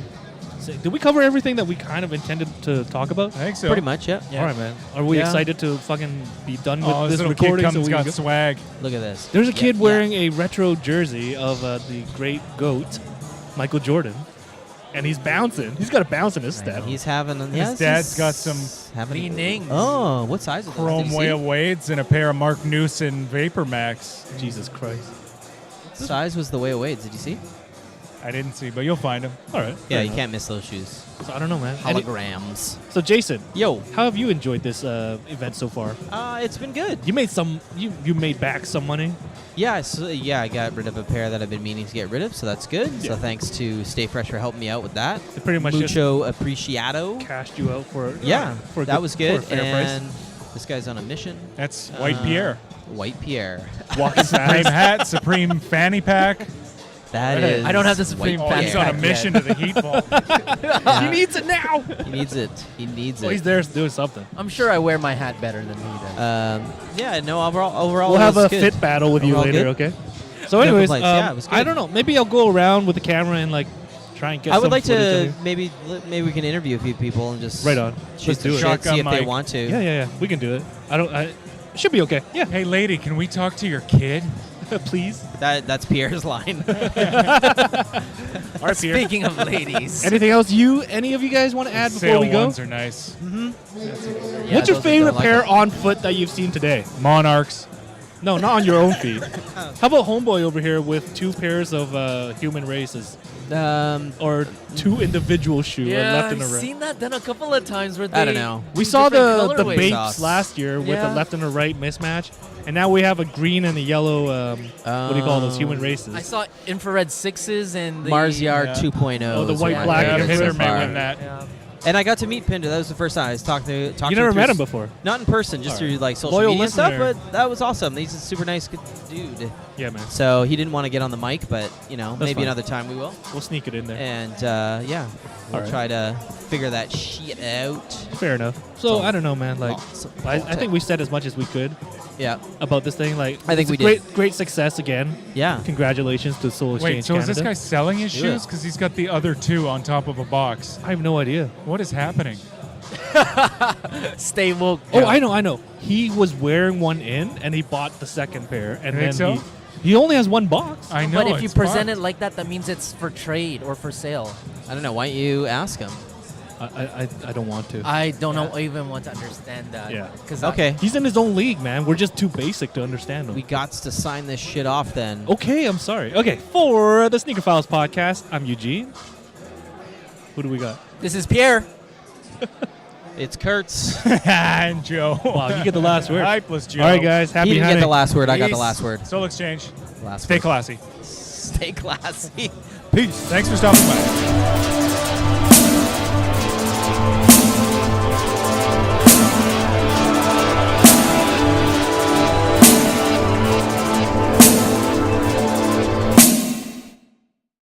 say? Did we cover everything that we kind of intended to talk about? I think so. Pretty much, yeah. All right, man. Are we Yeah. excited to fucking be done with Oh, this this little recording? kid comes we got can go? swag. Look at this. There's a kid Yeah, wearing a retro jersey of the great GOAT, Michael Jordan, and he's bouncing. He's got a bounce in his step. He's having. His dad's got some having. Oh, what size? Are those? Did Chrome you see? Whale Wades and a pair of Mark Newson Vapor Max. Jesus Christ. What size was the Whale Wades? Did you see? I didn't see, but you'll find them. All right. Yeah, fair you enough. can't miss those shoes. So I don't know, man. Any- Holograms. so Jason, Yo, how have you enjoyed this event so far? it's been good. You made some. You made back some money. Yeah, I got rid of a pair that I've been meaning to get rid of, so that's good. Yeah. So thanks to Stay Fresh for helping me out with that. They pretty much just Mucho appreciado. cashed you out for Yeah, for a that was good. for a fair price. And this guy's on a mission. That's White Pierre. White Pierre. Walking Supreme fast. hat, Supreme fanny pack. That Right. is. I don't have the Supreme White Oh, fanny he's Pierre. on a pack mission yet. to the Heat Ball. Yeah. He needs it now. He needs it. He needs Well, it. he's there doing something. I'm sure I wear my hat better than he does. Yeah, no, overall We'll it have was a good. fit battle with you Overall later, good. okay? So, No anyways, complaints. Yeah, it was I good. don't know. Maybe I'll go around with the camera and like try and get. I would some like footage to of maybe we can interview a few people and just Right on. shoot Let's some do it. shit, Shotgun see if they mic. want to. you. Yeah. We can do it. It should be okay. Yeah. Hey, lady, can we talk to your kid? Please. That's Pierre's line. All right, Pierre. Speaking of ladies, Anything else any of you guys want to add before Sale we go? ones are nice. Yeah, What's your those are favorite dope. pair on foot that you've seen today? Monarchs. No, not on your own feed. How about Homeboy over here with two pairs of human races? Or two individual shoes, yeah, a left and a I've right? seen that done a couple of times. Where I don't they know. We do saw different the colorways. Bapes Sauce. last year with Yeah. a left and a right mismatch, and now we have a green and a yellow. What do you call those? Human races. I saw infrared sixes and the Mars Yard Yeah. 2.0. Oh, the is white what black I Yeah, and heard Pinder so may far. win that. Yeah. And I got to meet Pinder. That was the first time I talked to You him never through met him before. Not in person, just through like social Loyal media stuff. listener. But that was awesome. He's a super nice dude. Yeah, man. So he didn't want to get on the mic, but maybe fine. another time we will. We'll sneak it in there. And yeah, we'll Alright. try to figure that shit out. Fair enough. So So- I don't know, man. Like, Lots of I think we said as much as we could. Yeah. about this thing. Like, I think it's we a did. great success again. Yeah. Congratulations to Soul Exchange Wait, so is this Canada. guy selling his Yeah. shoes? Because he's got the other two on top of a box. I have no idea. What is happening? Stay woke. Oh, Joe. I know. He was wearing one in, and he bought the second pair, and You then think so? he only has one box. I know. But if you it's present fucked. it like that, that means it's for trade or for sale. I don't know. Why don't you ask him? I don't want to. I don't know, even want to understand that. Yeah. Because Okay. He's in his own league, man. We're just too basic to understand him. We got to sign this shit off then. Okay, I'm sorry. Okay, for the Sneakerphiles podcast, I'm Eugene. Who do we got? this is Pierre. It's Kurtz. and Joe. Wow, you get the last word. Hypeless Joe. All right, guys. He Happy didn't get hunting. the last word. I got the Peace. last word. Soul Exchange. Last Stay word. classy. Stay classy. Peace. Thanks for stopping by.